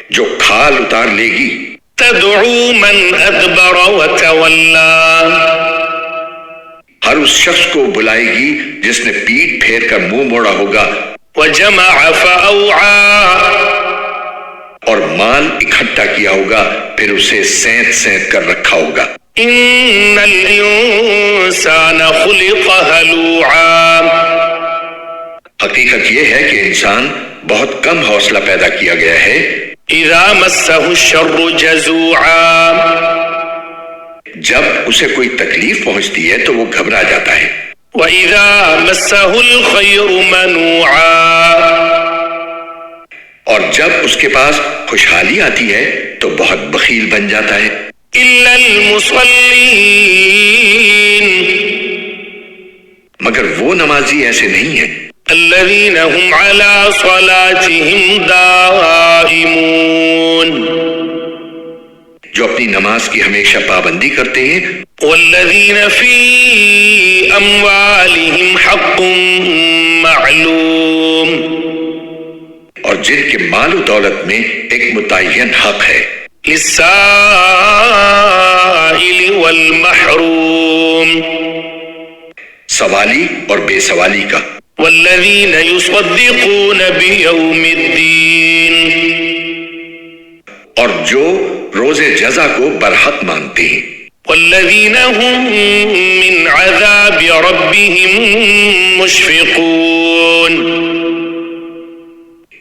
جو کھال اتار لے گی. تدعو من ادبر وتولی. ہر اس شخص کو بلائے گی جس نے پیٹ پھیر کر منہ موڑا ہوگا. وجمع فاوعى. اور مال اکٹھا کیا ہوگا پھر اسے سینت کر رکھا ہوگا. ان الانسان خلق هلوعا. حقیقت یہ ہے کہ انسان بہت کم حوصلہ پیدا کیا گیا ہے. اذا مسہ الشر جزوعا. جب اسے کوئی تکلیف پہنچتی ہے تو وہ گھبرا جاتا ہے. وَإِذَا مَسَّهُ الْخَيْرُ مَنُوعًا. اور جب اس کے پاس خوشحالی آتی ہے تو بہت بخیل بن جاتا ہے. إِلَّا الْمُصَلِّينَ. مگر وہ نمازی ایسے نہیں ہیں الَّذِينَ هُمْ عَلَى صَلَاتِهِمْ دَائِمُونَ. جو اپنی نماز کی ہمیشہ پابندی کرتے ہیں. وَالَّذِينَ فِي أَمْوَالِهِمْ حَقٌّ مَعْلُومٌ. اور جن کے مال و دولت میں ایک متعین حق ہے. للسائل والمحروم. سوالی اور بے سوالی کا. والذین یصدقون بیوم الدین. اور جو روز جزا کو برحق مانتے ہیں. والذین هم من عذاب ربهم مشفقون.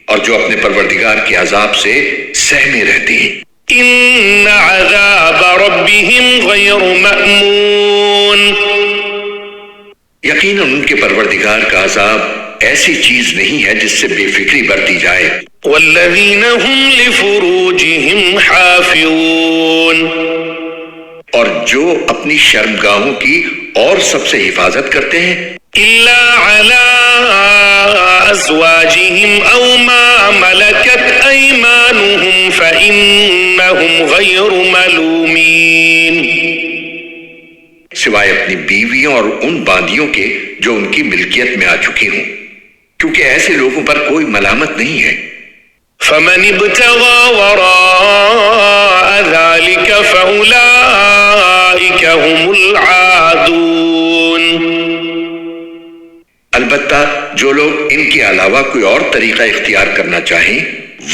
اور جو اپنے پروردگار کے عذاب سے سہمے رہتے ہیں. ان عذاب ربهم غیر مأمون. یقیناً یقیناً ان کے پروردگار کا عذاب ایسی چیز نہیں ہے جس سے بے فکری برتی جائے. والذین هم لفروجهم حافظون، اور جو اپنی شرمگاہوں کی اور سب سے حفاظت کرتے ہیں الا علی ازواجهم او ما ملکت ایمانهم فانهم غیر ملومین، سوائے اپنی بیویوں اور ان باندیوں کے جو ان کی ملکیت میں آ چکی ہوں، کیونکہ ایسے لوگوں پر کوئی ملامت نہیں ہے. فمن ابتغى وراء ذلك فأولئك هم العادون، البتہ جو لوگ ان کے علاوہ کوئی اور طریقہ اختیار کرنا چاہیں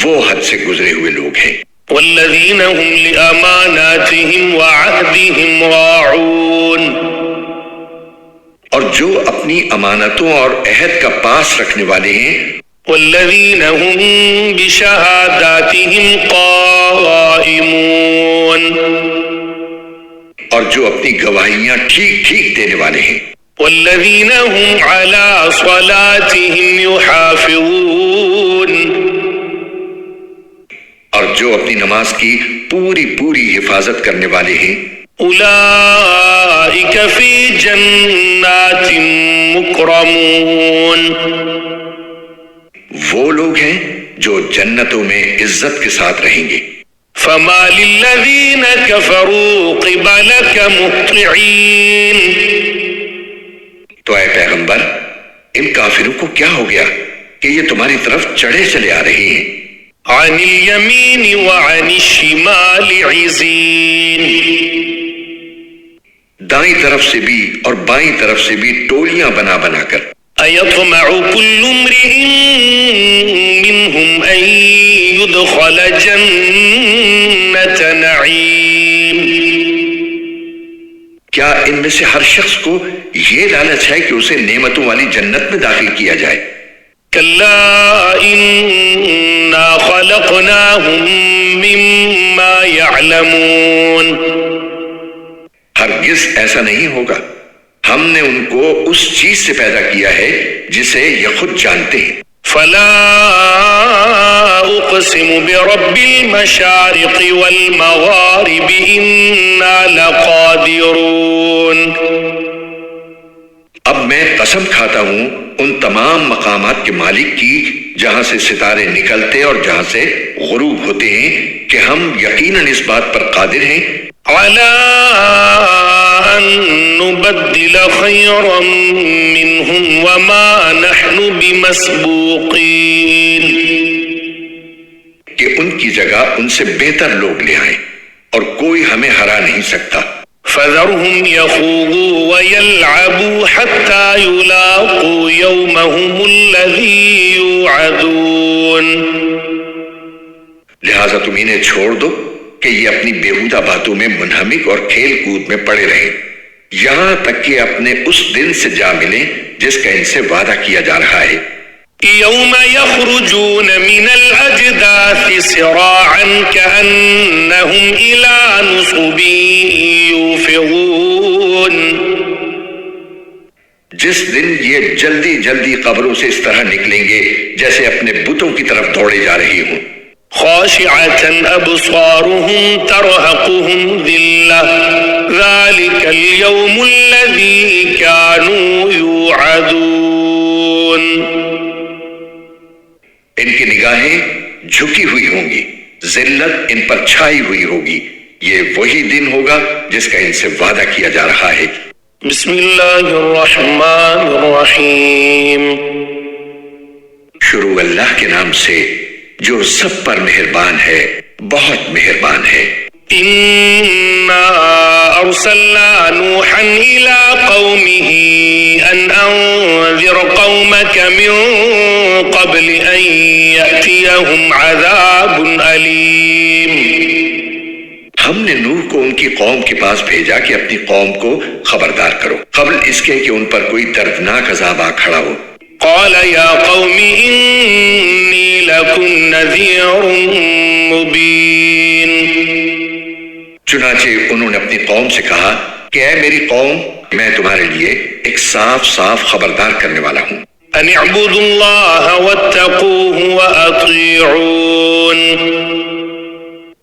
وہ حد سے گزرے ہوئے لوگ ہیں. والذین هم لأماناتهم وعهدهم راعون، اور جو اپنی امانتوں اور عہد کا پاس رکھنے والے ہیں. والذین هم بشہاداتهم قائمون، اور جو اپنی گواہیاں ٹھیک ٹھیک دینے والے ہیں. والذین هم علی صلاتهم یحافظون، اور جو اپنی نماز کی پوری پوری حفاظت کرنے والے ہیں. اولئک فی جنات مکرمون، وہ لوگ ہیں جو جنتوں میں عزت کے ساتھ رہیں گے. فما للذین کفروا قبلک مہطعین، تو اے پیغمبر ان کافروں کو کیا ہو گیا کہ یہ تمہاری طرف چڑھے چلے آ رہے ہیں. عن الیمین وعن الشمال عزین، دائیں طرف سے بھی اور بائیں طرف سے بھی ٹولیاں بنا بنا کر. ایطمع کل امرئ منہم ان يدخل جنت نعیم، کیا ان میں سے ہر شخص کو یہ لالچ ہے کہ اسے نعمتوں والی جنت میں داخل کیا جائے؟ کلا انا خلقناہم مما یعلمون، ہرگز ایسا نہیں ہوگا، ہم نے ان کو اس چیز سے پیدا کیا ہے جسے یہ خود جانتے ہیں. فلا اقسم برب المشارق والمغارب انا لقادرون، اب میں قسم کھاتا ہوں ان تمام مقامات کے مالک کی جہاں سے ستارے نکلتے اور جہاں سے غروب ہوتے ہیں کہ ہم یقیناً اس بات پر قادر ہیں علی ان نبدل خیرا منہم وما نحن بمسبوقین، کہ ان کی جگہ ان سے بہتر لوگ لے آئیں اور کوئی ہمیں ہرا نہیں سکتا. فذرهم يخوضوا ويلعبوا حتى يلاقوا يومهم الذي يوعدون، لہذا تم انہیں چھوڑ دو کہ یہ اپنی بیہودہ باتوں میں منہمک اور کھیل کود میں پڑے رہیں یہاں تک کہ اپنے اس دن سے جا ملیں جس کا ان سے وعدہ کیا جا رہا ہے. يوم يخرجون من الأجداث سراعا كأنهم إلى نصب يوفضون، جس دن یہ جلدی جلدی قبروں سے اس طرح نکلیں گے جیسے اپنے بتوں کی طرف دوڑے جا رہے ہوں. خاشعة أبصارهم ترهقهم ذلة ذلك اليوم الذي كانوا يوعدون، ان کی نگاہیں جھکی ہوئی ہوں گی، ذلت ان پر چھائی ہوئی ہوگی، یہ وہی دن ہوگا جس کا ان سے وعدہ کیا جا رہا ہے. بسم اللہ الرحمن الرحیم، شروع اللہ کے نام سے جو سب پر مہربان ہے، بہت مہربان ہے. انا ارسلنا نوحا الى قومه ان انذر قومك من قبل ان يأتيهم عذاب علیم، ہم نے نوح کو ان کی قوم کے پاس بھیجا کہ اپنی قوم کو خبردار کرو قبل اس کے کہ ان پر کوئی دردناک عذاب آ کھڑا ہو. قال يا قوم إني لكم نذير مبين، چنانچہ انہوں نے اپنی قوم سے کہا کہ کہ اے میری قوم، میں تمہارے لیے ایک صاف صاف خبردار کرنے والا ہوں. ان اعبدوا اللہ واتقوہ واطیعون،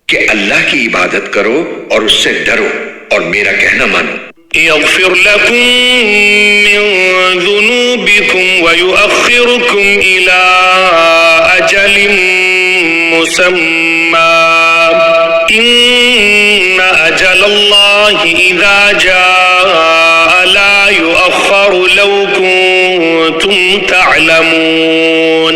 کہ اللہ کی عبادت کرو اور اس سے ڈرو اور میرا کہنا مانو. یغفر لکم من ذنوبکم ویؤخرکم الی اجل مسمی ان اجل اللہ اذا جاء لا یؤخر لو کنتم تعلمون.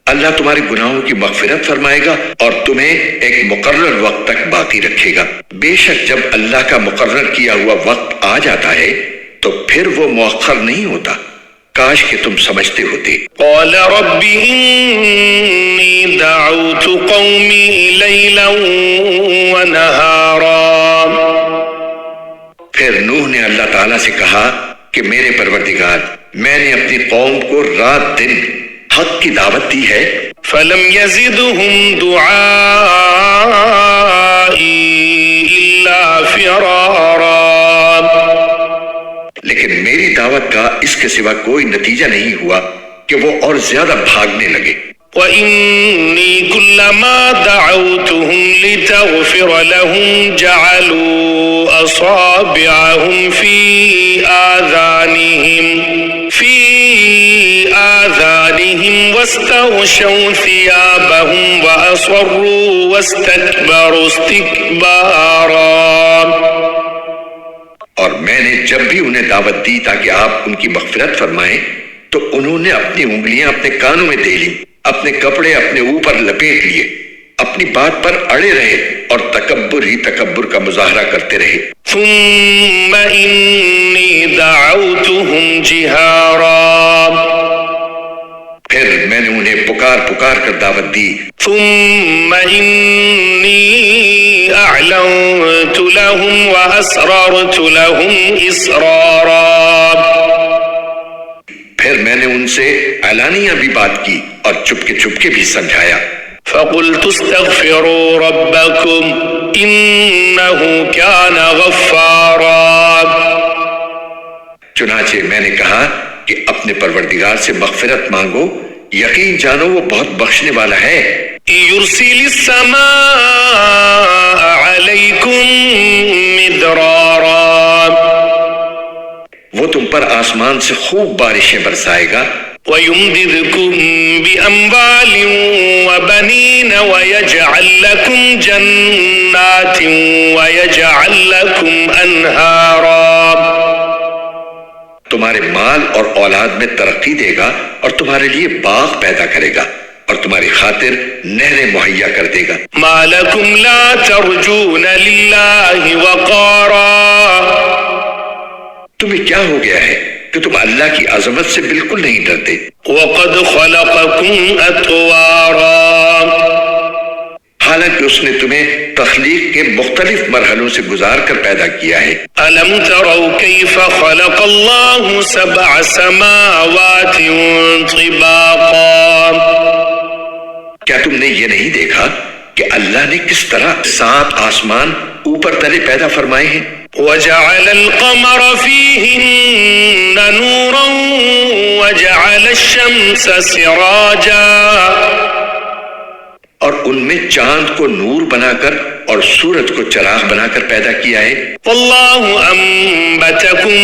اللہ تمہارے گناہوں کی مغفرت فرمائے گا اور تمہیں ایک مقرر وقت تک باقی رکھے گا. بے شک جب اللہ کا مقرر کیا ہوا وقت آ جاتا ہے تو پھر وہ مؤخر نہیں ہوتا. کاش کہ تم سمجھتے ہوتے. قال رب انی دعوت قومی لیلا ونہارا، پھر نوح نے اللہ تعالیٰ سے کہا کہ میرے پروردگار، میں نے اپنی قوم کو رات دن حق کی دعوت دی ہے. فلم یزدہم دعائی الا فرارا، لیکن میری دعوت کا اس کے سوا کوئی نتیجہ نہیں ہوا کہ وہ اور زیادہ بھاگنے لگے. وَإِنِّي كُلَّمَا دَعَوْتُهُمْ لِتَغْفِرَ لَهُمْ جَعَلُوا أَصَابِعَهُمْ فِي آذَانِهِمْ وَاسْتَغْشَوْا ثِيَابَهُمْ وَأَصَرُّوا وَاسْتَكْبَرُوا اسْتِكْبَارًا. اور میں نے جب بھی انہیں دعوت دی تاکہ آپ ان کی مغفرت فرمائیں تو انہوں نے اپنی انگلیاں اپنے کانوں میں دے لی، اپنے کپڑے اپنے اوپر لپیٹ لیے، اپنی بات پر اڑے رہے اور تکبر ہی تکبر کا مظاہرہ کرتے رہے. ثم انی دعوتهم جہارا، پھر میں نے انہیں پکار پکار کر دعوت دی. ثم انی اعلنت لهم واسررت لهم اسرارا، پھر میں نے ان سے اعلانیہ بھی بات کی اور چپکے چپکے بھی سمجھایا. فقلت استغفروا ربكم انه كان غفارا، چنانچہ میں نے کہا کہ اپنے پروردگار سے مغفرت مانگو، یقین جانو وہ بہت بخشنے والا ہے. يرسل السماء عليكم مدرارا، وہ تم پر آسمان سے خوب بارشیں برسائے گا. وَيُمْدِدْكُمْ بِأَمْوَالٍ وَبَنِينَ وَيَجْعَلْ لَكُمْ جَنَّاتٍ وَيَجْعَلْ لَكُمْ أَنْهَارًا، تمہارے مال اور اولاد میں ترقی دے گا اور تمہارے لیے باغ پیدا کرے گا اور تمہاری خاطر نہریں مہیا کر دے گا. مَا لَكُمْ لَا تَرْجُونَ لِلَّهِ وَقَارًا، تمہیں کیا ہو گیا ہے کہ تم اللہ کی عظمت سے بالکل نہیں ڈرتے. وَقَدْ خَلَقَكُمْ أَطْوَارًا، حالانکہ اس نے تمہیں تخلیق کے مختلف مرحلوں سے گزار کر پیدا کیا ہے. أَلَمْ تَرَوْا كَيْفَ خَلَقَ اللَّهُ سَبْعَ سَمَاوَاتٍ طِبَاقًا، کیا تم نے یہ نہیں دیکھا کہ اللہ نے کس طرح 7 آسمان اوپر تلے پیدا فرمائے ہیں. وَجَعَلَ الْقَمَرَ فِيهِنَّ نُورًا وَجَعَلَ الشَّمْسَ سِرَاجًا، اور ان میں چاند کو نور بنا کر اور سورج کو چراغ بنا کر پیدا کیا ہے. وَاللَّهُ أَنبَتَكُم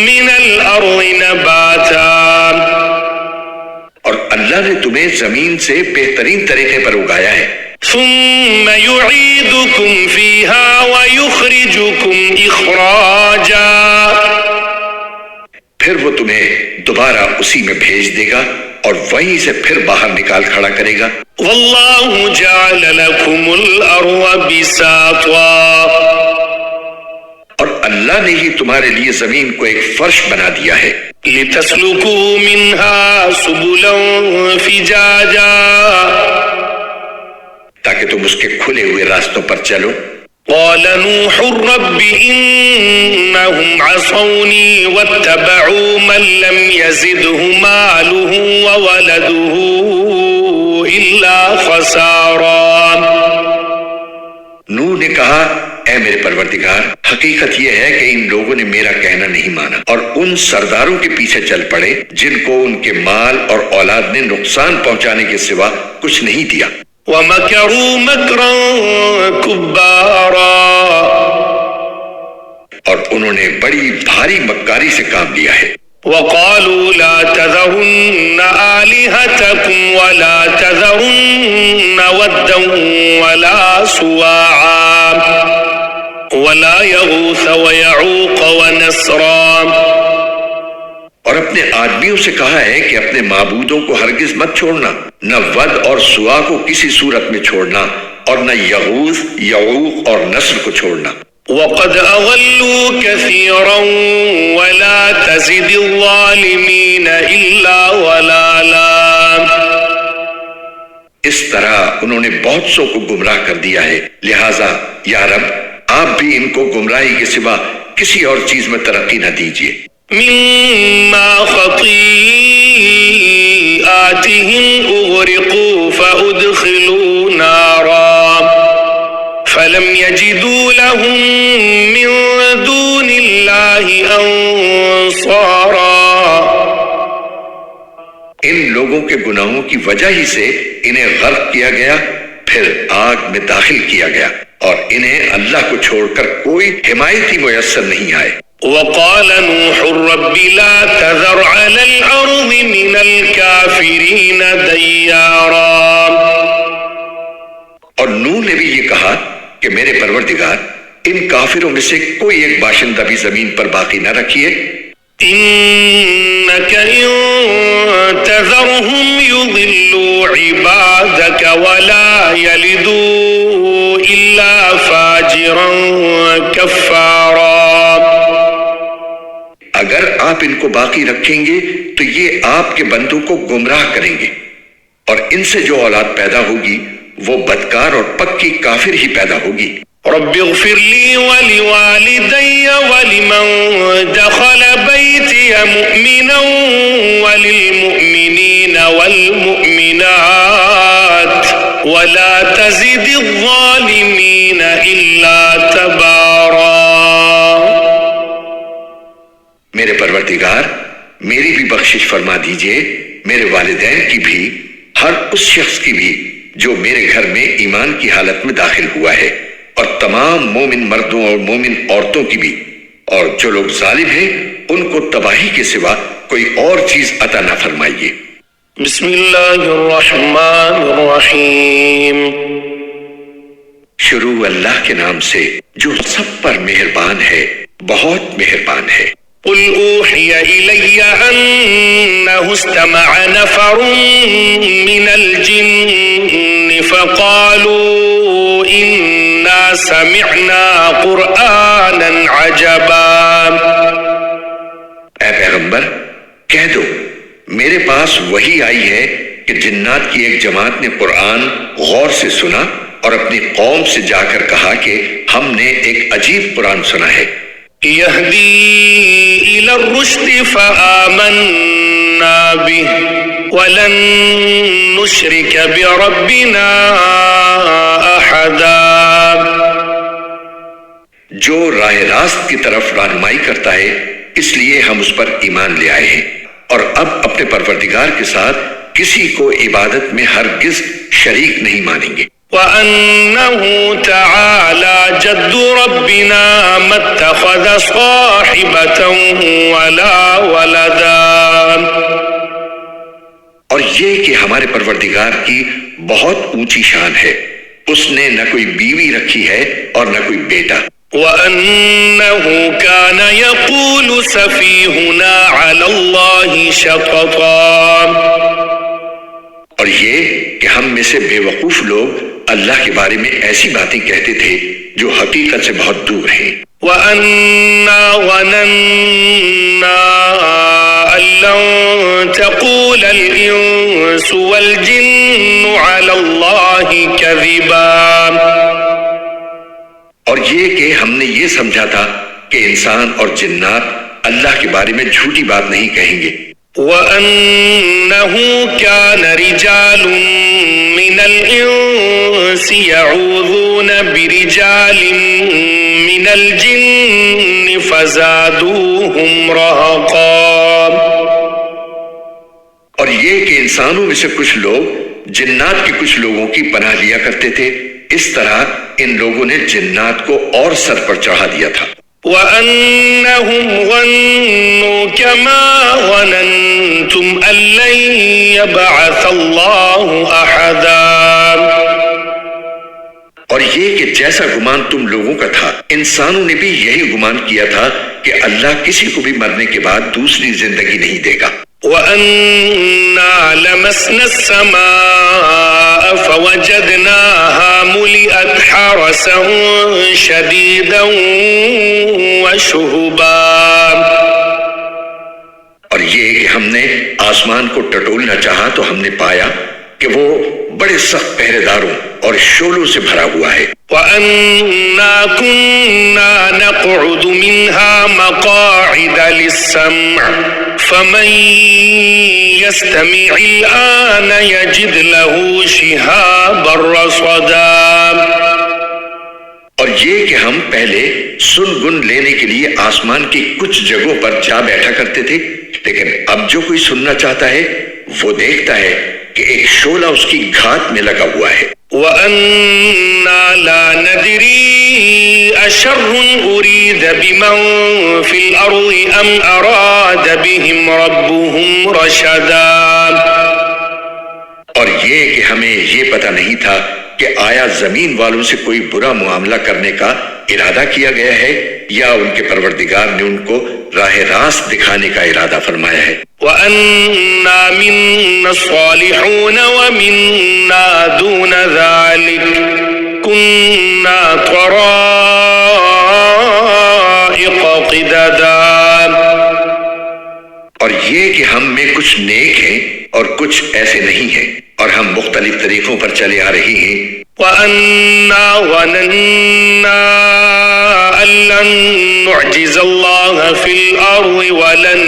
مِّنَ الْأَرْضِ نَبَاتًا، اور اللہ نے تمہیں زمین سے بہترین طریقے پر اگایا ہے. ثُمَّ يُعِيدُكُمْ فِيهَا وَيُخْرِجُكُمْ إِخْرَاجًا، پھر وہ تمہیں دوبارہ اسی میں بھیج دے گا اور وہیں سے پھر باہر نکال کھڑا کرے گا. وَاللَّهُ جَعَلَ لَكُمُ الْأَرْضَ بِسَاطًا، اور اللہ نے ہی تمہارے لیے زمین کو ایک فرش بنا دیا ہے. لِتَسْلُكُوا مِنْهَا سُبُلًا فِجَاجًا، تاکہ تم اس کے کھلے ہوئے راستوں پر چلو. قَالَ نُوحٌ رَبِّ إِنَّهُمْ عَصَوْنِي وَاتَّبَعُوا مَن لَّمْ يَزِدْهُ مَالُهُ وَوَلَدُهُ إِلَّا خَسَارًا. نوح نے کہا اے میرے پروردگار، حقیقت یہ ہے کہ ان لوگوں نے میرا کہنا نہیں مانا اور ان سرداروں کے پیچھے چل پڑے جن کو ان کے مال اور اولاد نے نقصان پہنچانے کے سوا کچھ نہیں دیا۔ وَمَكَرُوا مَكْرًا كُبَّارًا، اور انہوں نے بڑی بھاری مکاری سے کام لیا ہے۔ وَقَالُوا لَا تَذَرُنَّ آلِهَتَكُمْ وَلَا تَذَرُنَّ وَدًّا وَلَا سُوَاعًا وَلَا يَغُوثَ وَيَعُوقَ وَنَسْرًا، اور اپنے آدمیوں سے کہا ہے کہ اپنے معبودوں کو ہرگز مت چھوڑنا، نہ ود اور سوا کو کسی صورت میں چھوڑنا، اور نہ یغوث، یعوق اور نصر کو چھوڑنا۔ وَقَدْ أَضَلُّوا كَثِيرًا وَلَا تَزِدِ الظَّالِمِينَ إِلَّا ضَلَالًا، اس طرح انہوں نے بہت سو کو گمراہ کر دیا ہے، لہٰذا یا رب آپ بھی ان کو گمراہی کے سوا کسی اور چیز میں ترقی نہ دیجیے۔ مِمَّا خَطِيئَاتِهِمْ أُغْرِقُوا فَأُدْخِلُوا نَارًا فَلَمْ يَجِدُوا لَهُم مِّن دُونِ اللَّهِ أَنصَارًا، ان لوگوں کے گناہوں کی وجہ ہی سے انہیں غرق کیا گیا، پھر آگ میں داخل کیا گیا، اور انہیں اللہ کو چھوڑ کر کوئی حمایتی میسر نہیں آئے۔ وَقَالَ نُوحٌ رَبِّ لَا تَذَرْ عَلَى الْأَرْضِ مِنَ الْكَافِرِينَ دَيَّارًا، اور نوح نے بھی یہ کہا کہ میرے پروردگار ان کافروں میں سے کوئی ایک باشندہ بھی زمین پر باقی نہ رکھیے۔ إِنَّكَ إِن تَذَرْهُمْ يُضِلُّوا عِبَادَكَ وَلَا يَلِدُوا إِلَّا فَاجِرًا كَفَّارًا، اگر آپ ان کو باقی رکھیں گے تو یہ آپ کے بندوں کو گمراہ کریں گے، اور ان سے جو اولاد پیدا ہوگی وہ بدکار اور پکی کافر ہی پیدا ہوگی۔ رب اغفر لي ولوالدي ولمن دخل بيتي مؤمنا وللمؤمنين والمؤمنات ولا تزد الظالمين إلا تبارا۔ میرے پروردگار میری بھی بخشش فرما دیجئے، میرے والدین کی بھی، ہر اس شخص کی بھی جو میرے گھر میں ایمان کی حالت میں داخل ہوا ہے، اور تمام مومن مردوں اور مومن عورتوں کی بھی، اور جو لوگ ظالم ہیں ان کو تباہی کے سوا کوئی اور چیز عطا نہ فرمائیے۔ بسم اللہ الرحمن الرحیم، شروع اللہ کے نام سے جو سب پر مہربان ہے، بہت مہربان ہے۔ قل اوحی الی انہ استمع نفر من الجن فقالوا انا سمعنا قرآنا عجبا۔ اے پیغمبر کہہ دو میرے پاس وحی آئی ہے کہ جنات کی ایک جماعت نے قرآن غور سے سنا اور اپنی قوم سے جا کر کہا کہ ہم نے ایک عجیب قرآن سنا ہے۔ يهدي إلى الرشد فآمنا به ولن نشرك بربنا أحدا۔ جو راہ راست کی طرف رہنمائی کرتا ہے اس لیے ہم اس پر ایمان لے آئے ہیں، اور اب اپنے پروردگار کے ساتھ کسی کو عبادت میں ہرگز شریک نہیں مانیں گے۔ وَأَنَّهُ تَعَالَى جَدُّ رَبِّنَا مَا اتَّخَذَ صَاحِبَةً وَلَا وَلَدًا۔ اور یہ کہ ہمارے پروردگار کی بہت اونچی شان ہے، اس نے نہ کوئی بیوی رکھی ہے اور نہ کوئی بیٹا۔ وَأَنَّهُ كَانَ يَقُولُ سَفِيهُنَا عَلَى اللَّهِ شَطَطًا۔ اور یہ کہ ہم میں سے بے وقوف لوگ اللہ کے بارے میں ایسی باتیں کہتے تھے جو حقیقت سے بہت دور ہیں۔ وَأَنَّا ظَنَنَّا أَن لَّن تَقُولَ الْإِنسُ وَالْجِنُّ عَلَى اللَّهِ كَذِبًا۔ اور یہ کہ ہم نے یہ سمجھا تھا کہ انسان اور جنات اللہ کے بارے میں جھوٹی بات نہیں کہیں گے۔ وَأَنَّهُ كَانَ رِجَالٌ مِّنَ من الإنس يعوذون برجال من الجن فزادوهم رهقا. اور یہ کہ انسانوں میں سے کچھ لوگ جنات کے کچھ لوگوں کی پناہ لیا کرتے تھے، اس طرح ان لوگوں نے جنات کو اور سر پر چڑھا دیا تھا. وَأَنَّهُمْ ظَنُّوا كَمَا ظَنَنْتُمْ أَن لَّن يَبْعَثَ اللَّهُ أَحَدًا. اور یہ کہ جیسا گمان تم لوگوں کا تھا، انسانوں نے بھی یہی گمان کیا تھا کہ اللہ کسی کو بھی مرنے کے بعد دوسری زندگی نہیں دے گا. وَأَنَّا لَمَسْنَا السَّمَاءَ فَوَجَدْنَاهَا مُلِئَتْ حَرَسًا شَدِيدًا وَشُهُبًا. اور یہ کہ ہم نے آسمان کو ٹٹولنا چاہا تو ہم نے پایا کہ وہ بڑے سخت پہرے داروں اور شعلوں سے بھرا ہوا ہے. وَأَنَّا كُنَّا نَقْعُدُ مِنْهَا مَقَاعِدَ لِلسَّمْعِ فَمَنْ يَسْتَمِعِ الْآنَ يَجِدْ لَهُ شِهَابًا رَصَدًا. اور یہ کہ ہم پہلے سن گن لینے کے لیے آسمان کی کچھ جگہوں پر جا بیٹھا کرتے تھے، لیکن اب جو کوئی سننا چاہتا ہے وہ دیکھتا ہے کہ ایک شعلہ اس کی گھات میں لگا ہوا ہے. وَأَنَّا لَا نَدْرِي أَشَرٌّ أُرِيدَ بِمَن فِي الْأَرْضِ أَمْ أَرَادَ بِهِمْ رَبُّهُمْ رَشَدًا. اور یہ کہ ہمیں یہ پتہ نہیں تھا کہ آیا زمین والوں سے کوئی برا معاملہ کرنے کا ارادہ کیا گیا ہے یا ان کے پروردگار نے ان کو راہ راست دکھانے کا ارادہ فرمایا ہے. وَأَنَّا مِنَّا الصَّالِحُونَ وَمِنَّا دُونَ ذَلِكَ كُنَّا طَرَائِقَ قِدَدًا. اور یہ کہ ہم میں کچھ نیک ہیں اور کچھ ایسے نہیں ہیں، اور ہم مختلف طریقوں پر چلے آ رہے ہیں. وَأَنَّا ظَنَنَّا أَن لَّن نُّعْجِزَ اللَّهَ فِي الْأَرْضِ وَلَن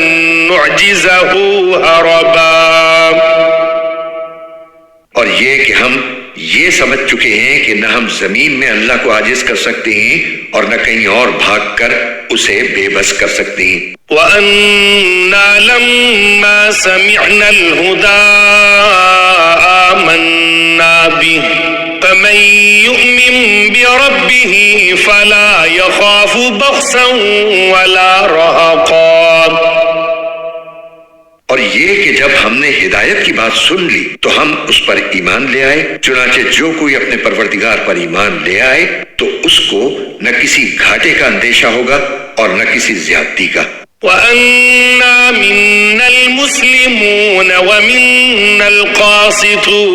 نُّعْجِزَهُ هَرَبًا. اور یہ کہ ہم یہ سمجھ چکے ہیں کہ نہ ہم زمین میں اللہ کو عاجز کر سکتے ہیں اور نہ کہیں اور بھاگ کر اسے بے بس کر سکتے ہیں. وَأَنَّا لَمَّا سَمِعْنَا الْهُدَىٰ آمَنَّا بِهِ فَمَن يُؤْمِن بِرَبِّهِ فَلَا يَخَافُ بَخْسًا وَلَا رَهَقًا. اور یہ کہ جب ہم نے ہدایت کی بات سن لی تو ہم اس پر ایمان لے آئے، چنانچہ جو کوئی اپنے پروردگار پر ایمان لے آئے تو اس کو نہ کسی گھاٹے کا اندیشہ ہوگا اور نہ کسی زیادتی کا. وَأَنَّا مِنَّا الْمُسْلِمُونَ وَمِنَّا الْقَاسِطُونَ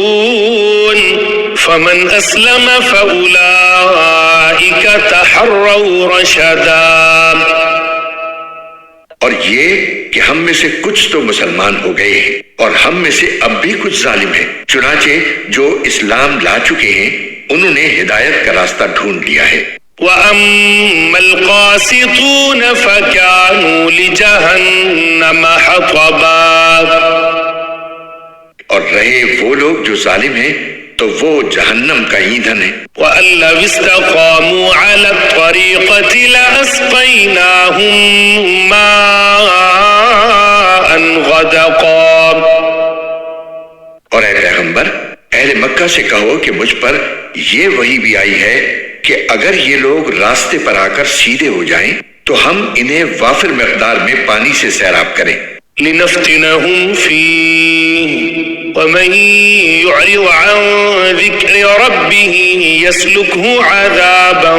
فَمَنْ أَسْلَمَ فَأُولَئِكَ تَحَرَّوْا رَشَدًا. اور یہ کہ ہم میں سے کچھ تو مسلمان ہو گئے ہیں اور ہم میں سے اب بھی کچھ ظالم ہیں، چنانچہ جو اسلام لا چکے ہیں انہوں نے ہدایت کا راستہ ڈھونڈ لیا ہے. وَأَمَّا الْقَاسِطُونَ فَكَانُوا لِجَهَنَّمَ حَطَبًا. اور رہے وہ لوگ جو ظالم ہیں تو وہ جہنم کا ایندھن ہے. وَأَن لَّوِ اسْتَقَامُوا عَلَى الطَّرِيقَةِ لَأَسْقَيْنَاهُم مَّاءً غَدَقًا. اور اے پیغمبر، اہل مکہ سے کہو کہ مجھ پر یہ وحی بھی آئی ہے کہ اگر یہ لوگ راستے پر آ کر سیدھے ہو جائیں تو ہم انہیں وافر مقدار میں پانی سے سیراب کریں. لِنَفْتِنَهُمْ فِيهِ وَمَن يُعْرِضْ عَن ذِكْرِ رَبِّهِ يَسْلُكْهُ عَذَابًا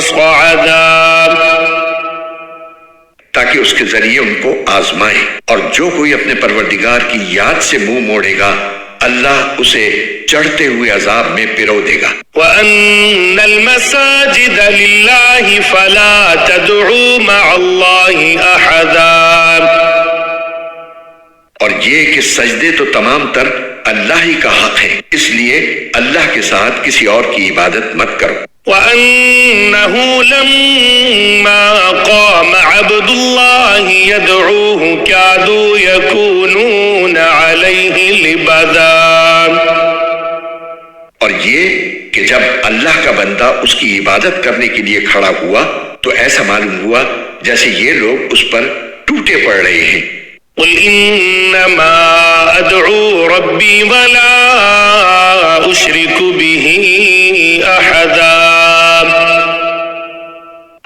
صَعَدًا. تاکہ اس کے ذریعے ان کو آزمائیں، اور جو کوئی اپنے پروردگار کی یاد سے منہ موڑے گا اللہ اسے چڑھتے ہوئے عذاب میں پرو دے گا. وَأَنَّ الْمَسَاجِدَ لِلَّهِ فَلَا تَدْعُوا مَعَ اللَّهِ أَحَدًا. اور یہ کہ سجدے تو تمام تر اللہ ہی کا حق ہے، اس لیے اللہ کے ساتھ کسی اور کی عبادت مت کرو. وَأَنَّهُ لَمَّا قَامَ عَبْدُ اللَّهِ يَدْعُوهُ كَادُوا يَكُونُونَ عَلَيْهِ لِبَدًا. اور یہ کہ جب اللہ کا بندہ اس کی عبادت کرنے کے لیے کھڑا ہوا تو ایسا معلوم ہوا جیسے یہ لوگ اس پر ٹوٹے پڑ رہے ہیں۔ قل انما ادعو ربی ولا اشرک به احدا،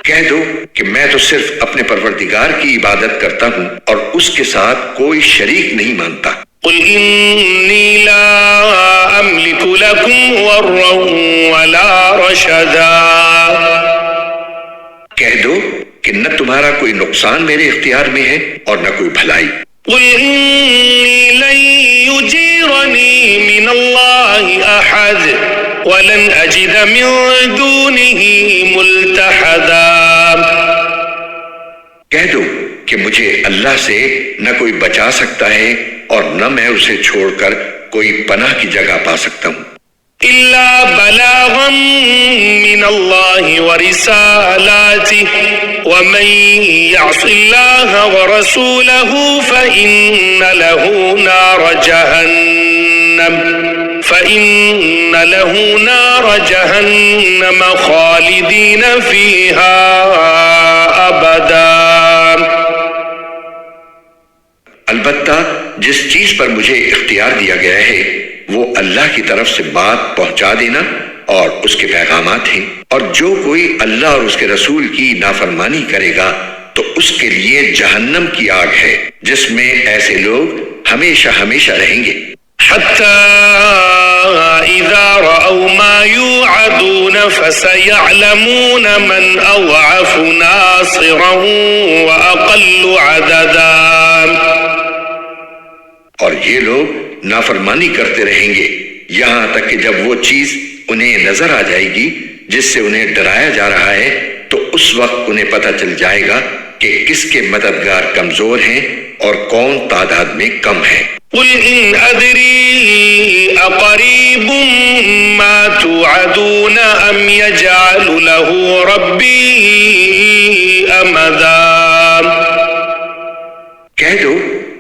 کہہ دو کہ میں تو صرف اپنے پروردگار کی عبادت کرتا ہوں اور اس کے ساتھ کوئی شریک نہیں مانتا۔ قل انی لا املک لکم ضرا ولا رشدا، کہہ دو کہ نہ تمہارا کوئی نقصان میرے اختیار میں ہے اور نہ کوئی بھلائی۔ قل انی لن یجیرنی من اللہ احد ولن اجد من دونہ ملتحدا، کہہ دو کہ مجھے اللہ سے نہ کوئی بچا سکتا ہے اور نہ میں اسے چھوڑ کر کوئی پناہ کی جگہ پا سکتا ہوں۔ إلا بلاغا من الله ورسالاته ومن يعص الله ورسوله فإن له نار جهنم خالدين فيها أبدا۔ البتہ جس چیز پر مجھے اختیار دیا گیا ہے وہ اللہ کی طرف سے بات پہنچا دینا اور اس کے پیغامات ہیں، اور جو کوئی اللہ اور اس کے رسول کی نافرمانی کرے گا تو اس کے لیے جہنم کی آگ ہے جس میں ایسے لوگ ہمیشہ ہمیشہ رہیں گے۔ حتى إذا رأوا ما يوعدون فسيعلمون من أضعف ناصرا وأقل عددا، اور یہ لوگ نافرمانی کرتے رہیں گے یہاں تک کہ جب وہ چیز انہیں نظر آ جائے گی جس سے انہیں ڈرایا جا رہا ہے تو اس وقت انہیں پتہ چل جائے گا کہ کس کے مددگار کمزور ہیں اور کون تعداد میں کم ہے۔ قل إن أدري أقريب ما توعدون أم يجعل له ربي أمدا، کہہ دو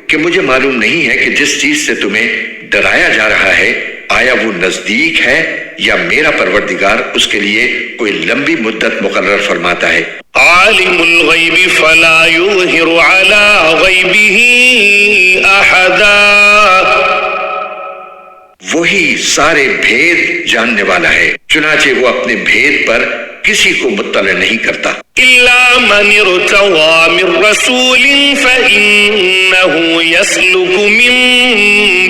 کہ مجھے معلوم نہیں ہے کہ جس چیز سے تمہیں ڈرایا جا رہا ہے آیا وہ نزدیک ہے یا میرا پروردگار اس کے لیے کوئی لمبی مدت مقرر فرماتا ہے۔ عالم الغیب فلا یظہر علی غیبہ احدا، وہی سارے بھید جاننے والا ہے چنانچہ وہ اپنے بھید پر کسی کو مطلع نہیں کرتا۔ الا من ارتضى من رسول فإنه يسلك من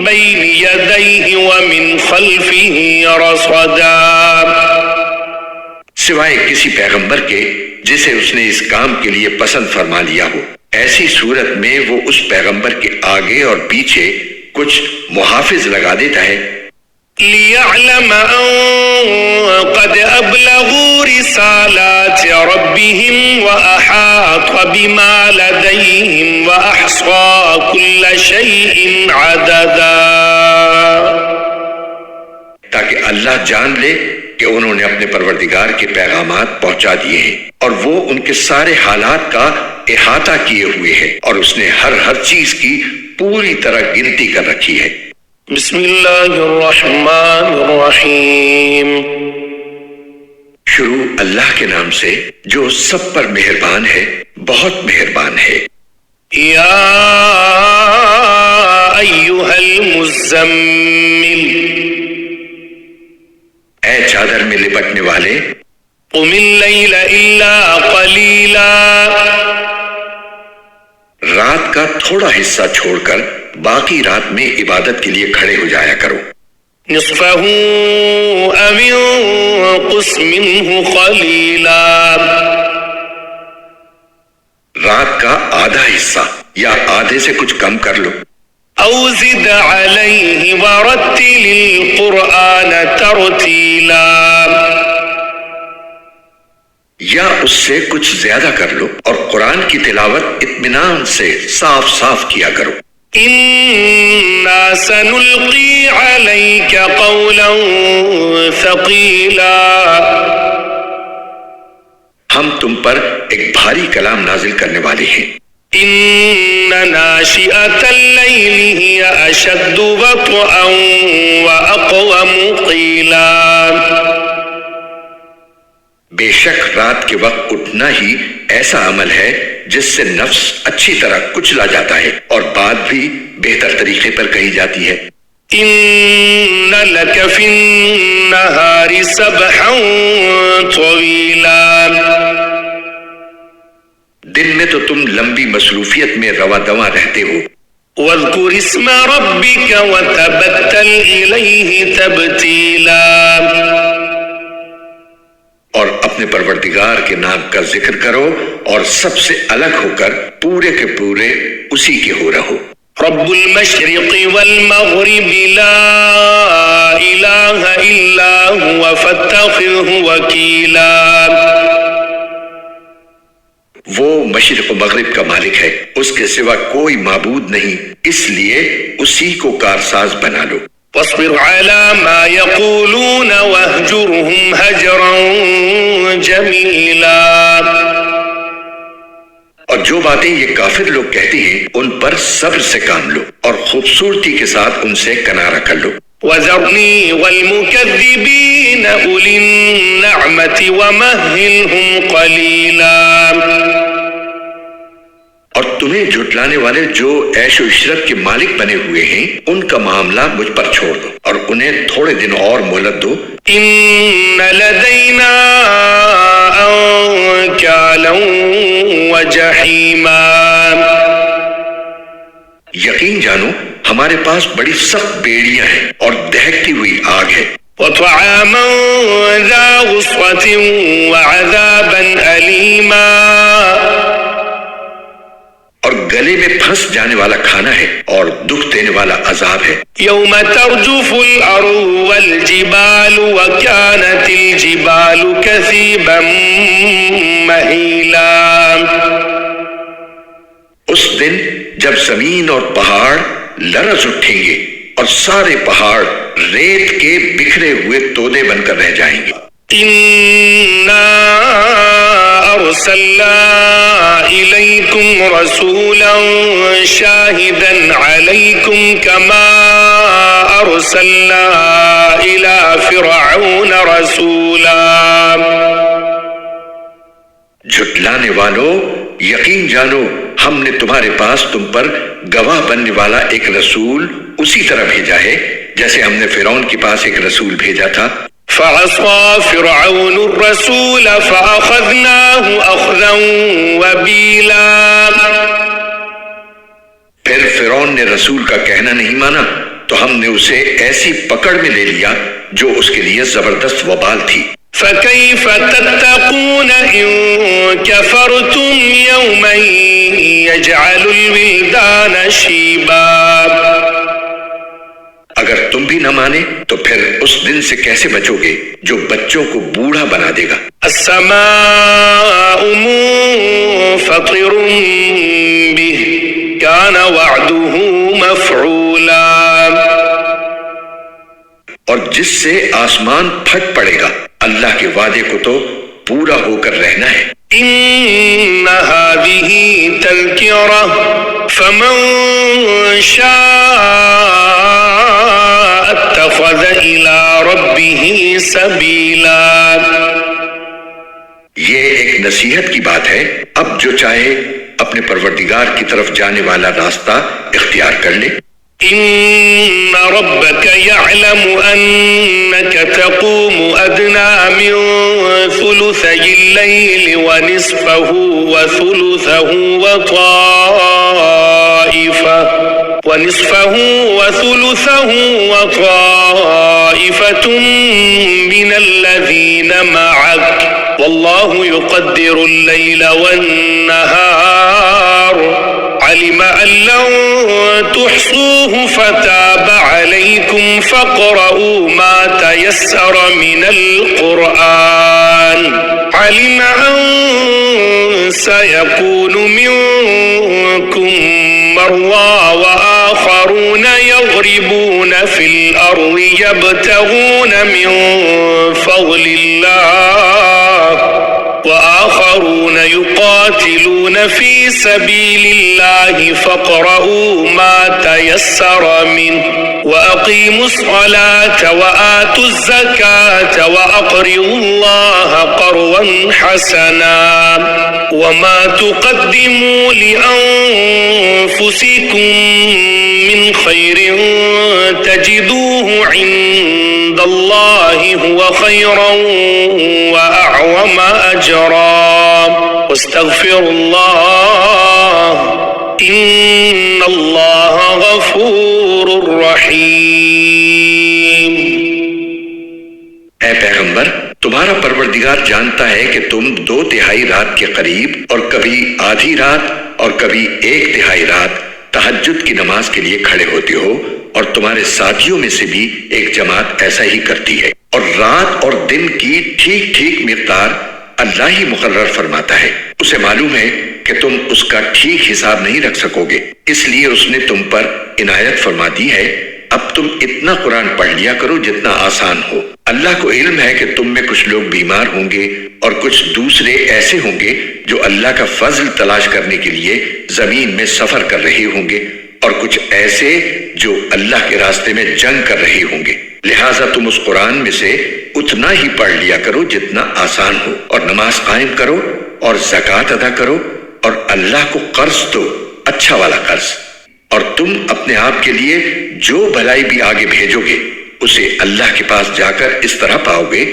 بين يديه ومن خلفه رصدا، سوائے کسی پیغمبر کے جسے اس نے اس کام کے لیے پسند فرما لیا ہو، ایسی صورت میں وہ اس پیغمبر کے آگے اور پیچھے کچھ محافظ لگا دیتا ہے۔ لِيَعْلَمَ أَن قَدْ أَبْلَغُوا رِسَالَاتِ رَبِّهِمْ وَأَحَاطَ بِمَا لَدَيْهِمْ وَأَحْصَى كُلَّ شَيْءٍ عَدَدًا، تاکہ اللہ جان لے کہ انہوں نے اپنے پروردگار کے پیغامات پہنچا دیے ہیں اور وہ ان کے سارے حالات کا احاطہ کیے ہوئے ہے اور اس نے ہر چیز کی پوری طرح گنتی کر رکھی ہے۔ بسم اللہ الرحمن الرحیم، شروع اللہ کے نام سے جو سب پر مہربان ہے بہت مہربان ہے۔ یا ایھا المزمل، اے چادر میں لپٹنے والے، قم اللیل الا قلیلا، رات کا تھوڑا حصہ چھوڑ کر باقی رات میں عبادت کے لیے کھڑے ہو جایا کرو۔ نصفہ او انقص منہ قلیلا، رات کا آدھا حصہ یا آدھے سے کچھ کم کر لو۔ او زد علیہ ورتل القرآن ترتیلا، یا اس سے کچھ زیادہ کر لو اور قرآن کی تلاوت اطمینان سے صاف صاف کیا کرو۔ انا سنلقی علیک قولا ثقیلا، ہم تم پر ایک بھاری کلام نازل کرنے والے ہیں۔ إن ناشئة الليل هي أشد وطئا وأقوم قيلا. بے شک رات کے وقت اٹھنا ہی ایسا عمل ہے جس سے نفس اچھی طرح کچلا جاتا ہے اور بات بھی بہتر طریقے پر کہی جاتی ہے. إن لك في النهار سبحا طويلا. دن میں تو تم لمبی مصروفیت میں رواں دواں رہتے ہو. واذكر اسم ربك وتبتل إليه تبتيلا. اور اپنے پروردگار کے نام کا ذکر کرو اور سب سے الگ ہو کر پورے کے پورے اسی کے ہو رہو. رب المشرق والمغرب لا إله إلا هو فاتخذه وكيلا. وہ مشرق و مغرب کا مالک ہے، اس کے سوا کوئی معبود نہیں، اس لیے اسی کو کارساز بنا لو. واصبر على ما يقولون واهجرهم هجرا جميلا. اور جو باتیں یہ کافر لوگ کہتے ہیں ان پر صبر سے کام لو اور خوبصورتی کے ساتھ ان سے کنارہ کر لو. وذرني والمكذبين أولي النعمة ومهلهم قليلا. اور تمہیں جھٹلانے والے جو عیش و عشرت کے مالک بنے ہوئے ہیں ان کا معاملہ مجھ پر چھوڑ دو اور انہیں تھوڑے دن اور مہلت دو. إن لدينا أنكالا وجحيما. یقین جانو ہمارے پاس بڑی سخت بیڑیاں ہیں اور دہکتی ہوئی آگ ہے. وطعاما ذا غصة وعذابا أليما. اور گلے میں پھنس جانے والا کھانا ہے اور دکھ دینے والا عذاب ہے. يوم ترجف الأرض والجبال وكانت الجبال كثيبا مهيلا. اس دن جب زمین اور پہاڑ لرز اٹھیں گے اور سارے پہاڑ ریت کے بکھرے ہوئے تودے بن کر رہ جائیں گے. إنا أرسلنا إليكم رسولا شاهدا عليكم كما أرسلنا إلى فرعون رسولا. جھٹلانے والو یقین جانو ہم نے تمہارے پاس تم پر گواہ بننے والا ایک رسول اسی طرح بھیجا ہے جیسے ہم نے فرعون کے پاس ایک رسول بھیجا تھا. فعصى فرعون الرسول فأخذناه أخذا وبيلا. پھر فرعون نے رسول کا کہنا نہیں مانا تو ہم نے اسے ایسی پکڑ میں لے لیا جو اس کے لیے زبردست وبال تھی. فكيف تتقون إن كفرتم يوما يجعل الولدان شيبا. اگر تم بھی نہ مانے تو پھر اس دن سے کیسے بچو گے جو بچوں کو بوڑھا بنا دے گا. السماء منفطر به كان وعده مفعولا. اور جس سے آسمان پھٹ پڑے گا اللہ کے وعدے کو تو پورا ہو کر رہنا ہے. إن هذه تذكرة فمن شاء اتخذ إلى ربه سبيلا. یہ ایک نصیحت کی بات ہے، اب جو چاہے اپنے پروردگار کی طرف جانے والا راستہ اختیار کر لے. إن ربك يعلم أنك تقوم أدنى من ثلثي الليل ونصفه وثلثه وطائفة من الذين معك والله يقدر الليل والنهار علم أن لن تحصوه فتاب عليكم فاقرؤوا ما تيسر من القرآن علم أن سيكون منكم مرضى وآخرون يضربون في الأرض يبتغون من فضل الله وآخرون يقاتلون تقاتلون في سبيل الله فاقرؤوا ما تيسر منه وأقيموا الصلاة وآتوا الزكاة وأقرضوا الله قرضا حسنا وما تقدموا لأنفسكم من خير تجدوه عند الله هو خيرا وأعظم أجرا واستغفروا الله إن الله غفور رحيم۔ اے پیغمبر، تمہارا پروردگار جانتا ہے کہ تم 2/3 رات کے قریب اور کبھی آدھی رات اور کبھی 1/3 رات تہجد کی نماز کے لیے کھڑے ہوتے ہو، اور تمہارے ساتھیوں میں سے بھی ایک جماعت ایسا ہی کرتی ہے، اور رات اور دن کی ٹھیک ٹھیک مقدار اللہ ہی مقرر فرماتا ہے۔ اسے معلوم ہے کہ تم اس کا ٹھیک حساب نہیں رکھ سکو گے، اس لیے اس نے تم پر عنایت فرما دی ہے۔ اب تم اتنا قرآن پڑھ لیا کرو جتنا آسان ہو۔ اللہ کو علم ہے کہ تم میں کچھ لوگ بیمار ہوں گے اور کچھ دوسرے ایسے ہوں گے جو اللہ کا فضل تلاش کرنے کے لیے زمین میں سفر کر رہے ہوں گے، اور کچھ ایسے جو اللہ کے راستے میں جنگ کر رہے ہوں گے۔ لہٰذا تم اس قرآن میں سے اتنا ہی پڑھ لیا کرو جتنا آسان ہو، اور نماز قائم کرو اور زکوٰۃ ادا کرو، اور اللہ کو قرض دو، اچھا والا قرض، اور تم اپنے آپ کے لیے جو بھلائی بھی آگے بھیجو گے اسے اللہ کے پاس جا کر اس طرح پاؤ گے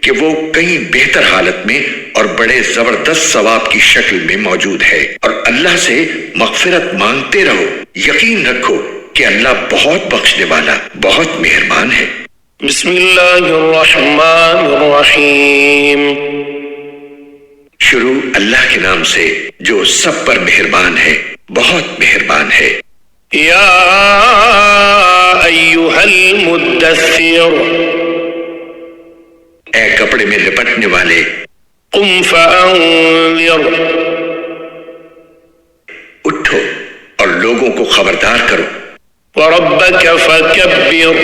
کہ وہ کہیں بہتر حالت میں اور بڑے زبردست ثواب کی شکل میں موجود ہے۔ اور اللہ سے مغفرت مانگتے رہو، یقین رکھو کہ اللہ بہت بخشنے والا، بہت مہربان ہے۔ بسم اللہ الرحمن الرحیم۔ شروع اللہ کے نام سے جو سب پر مہربان ہے، بہت مہربان ہے۔ یا ایھا المدثر، اے کپڑے میں لپٹنے والے، قم فانذر، اٹھو اور لوگوں کو خبردار کرو، وربک فکبر،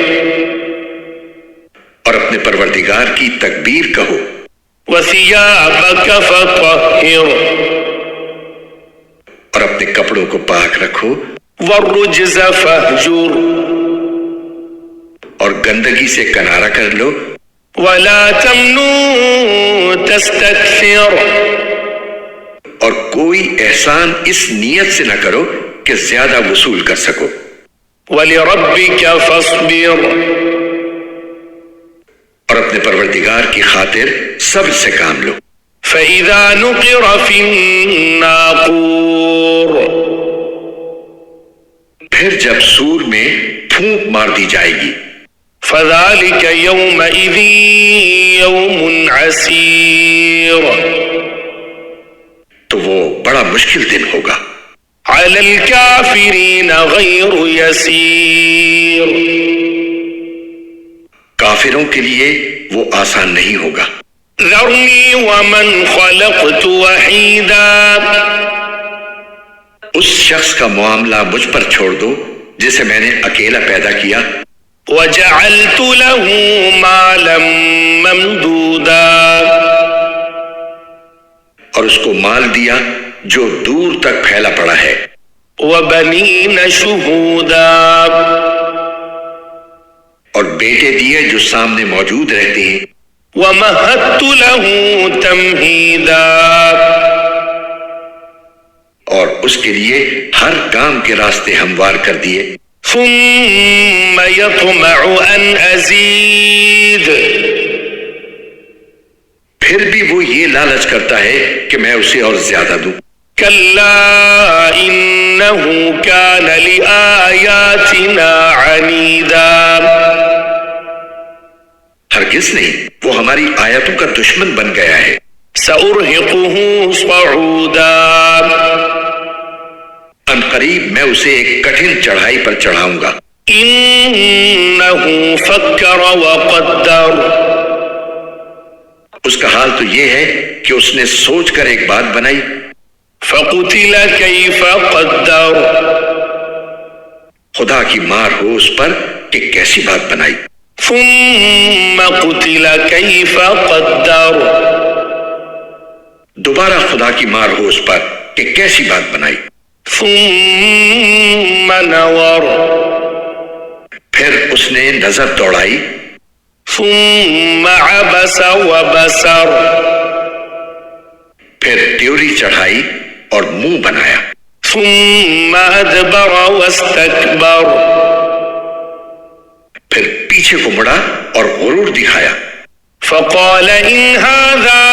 اور اپنے پروردگار کی تکبیر کہو، وثیابک فطہر، اور اپنے کپڑوں کو پاک رکھو، والرجز فہجر، اور گندگی سے کنارہ کر لو، ولا تمنن تستکثر، اور کوئی احسان اس نیت سے نہ کرو کہ زیادہ وصول کر سکو، ولربک فاصبر، اور اپنے پروردگار کی خاطر صبر سے کام لو۔ فإذا نقر في الناقور، پھر جب سور میں پھونک مار دی جائے گی، فذلك يومئذ يوم عسير، تو وہ بڑا مشکل دن ہوگا، على الكافرين غير يسير، کافروں کے لیے وہ آسان نہیں ہوگا۔ ذرني ومن خلقت وحيدا، اس شخص کا معاملہ مجھ پر چھوڑ دو جسے میں نے اکیلا پیدا کیا، وجعلت له مالا ممدودا، اور اس کو مال دیا جو دور تک پھیلا پڑا ہے، وبنين شهودا، اور بیٹے دیے جو سامنے موجود رہتے ہیں، ومهدت له تمهيدا، اور اس کے لیے ہر کام کے راستے ہموار کر دیے، ثم يطمع ان ازيد، پھر بھی وہ یہ لالچ کرتا ہے کہ میں اسے اور زیادہ دوں۔ كلا انه كان لآياتنا عنيدا، ہرگز نہیں، وہ ہماری آیتوں کا دشمن بن گیا ہے۔ سأرهقه صعودا، ان قریب میں اسے ایک کٹھن چڑھائی پر چڑھاؤں گا۔ انه فكر وقدر، اس کا حال تو یہ ہے کہ اس نے سوچ کر ایک بات بنائی، فقتل كيف قدر، خدا کی مار ہو اس پر کہ کیسی بات بنائی۔ ثم قتل كيف قدر، دوبارہ خدا کی مار ہو اس پر کہ کیسی بات بنائی. ثم نظر پھر اس نے نظر دوڑائی. ثم عبس وبسر پھر تیوری چڑھائی اور منہ بنایا. ثم ادبر واستكبر پھر پیچھے کو مڑا اور غرور دکھایا. فقال ان هذا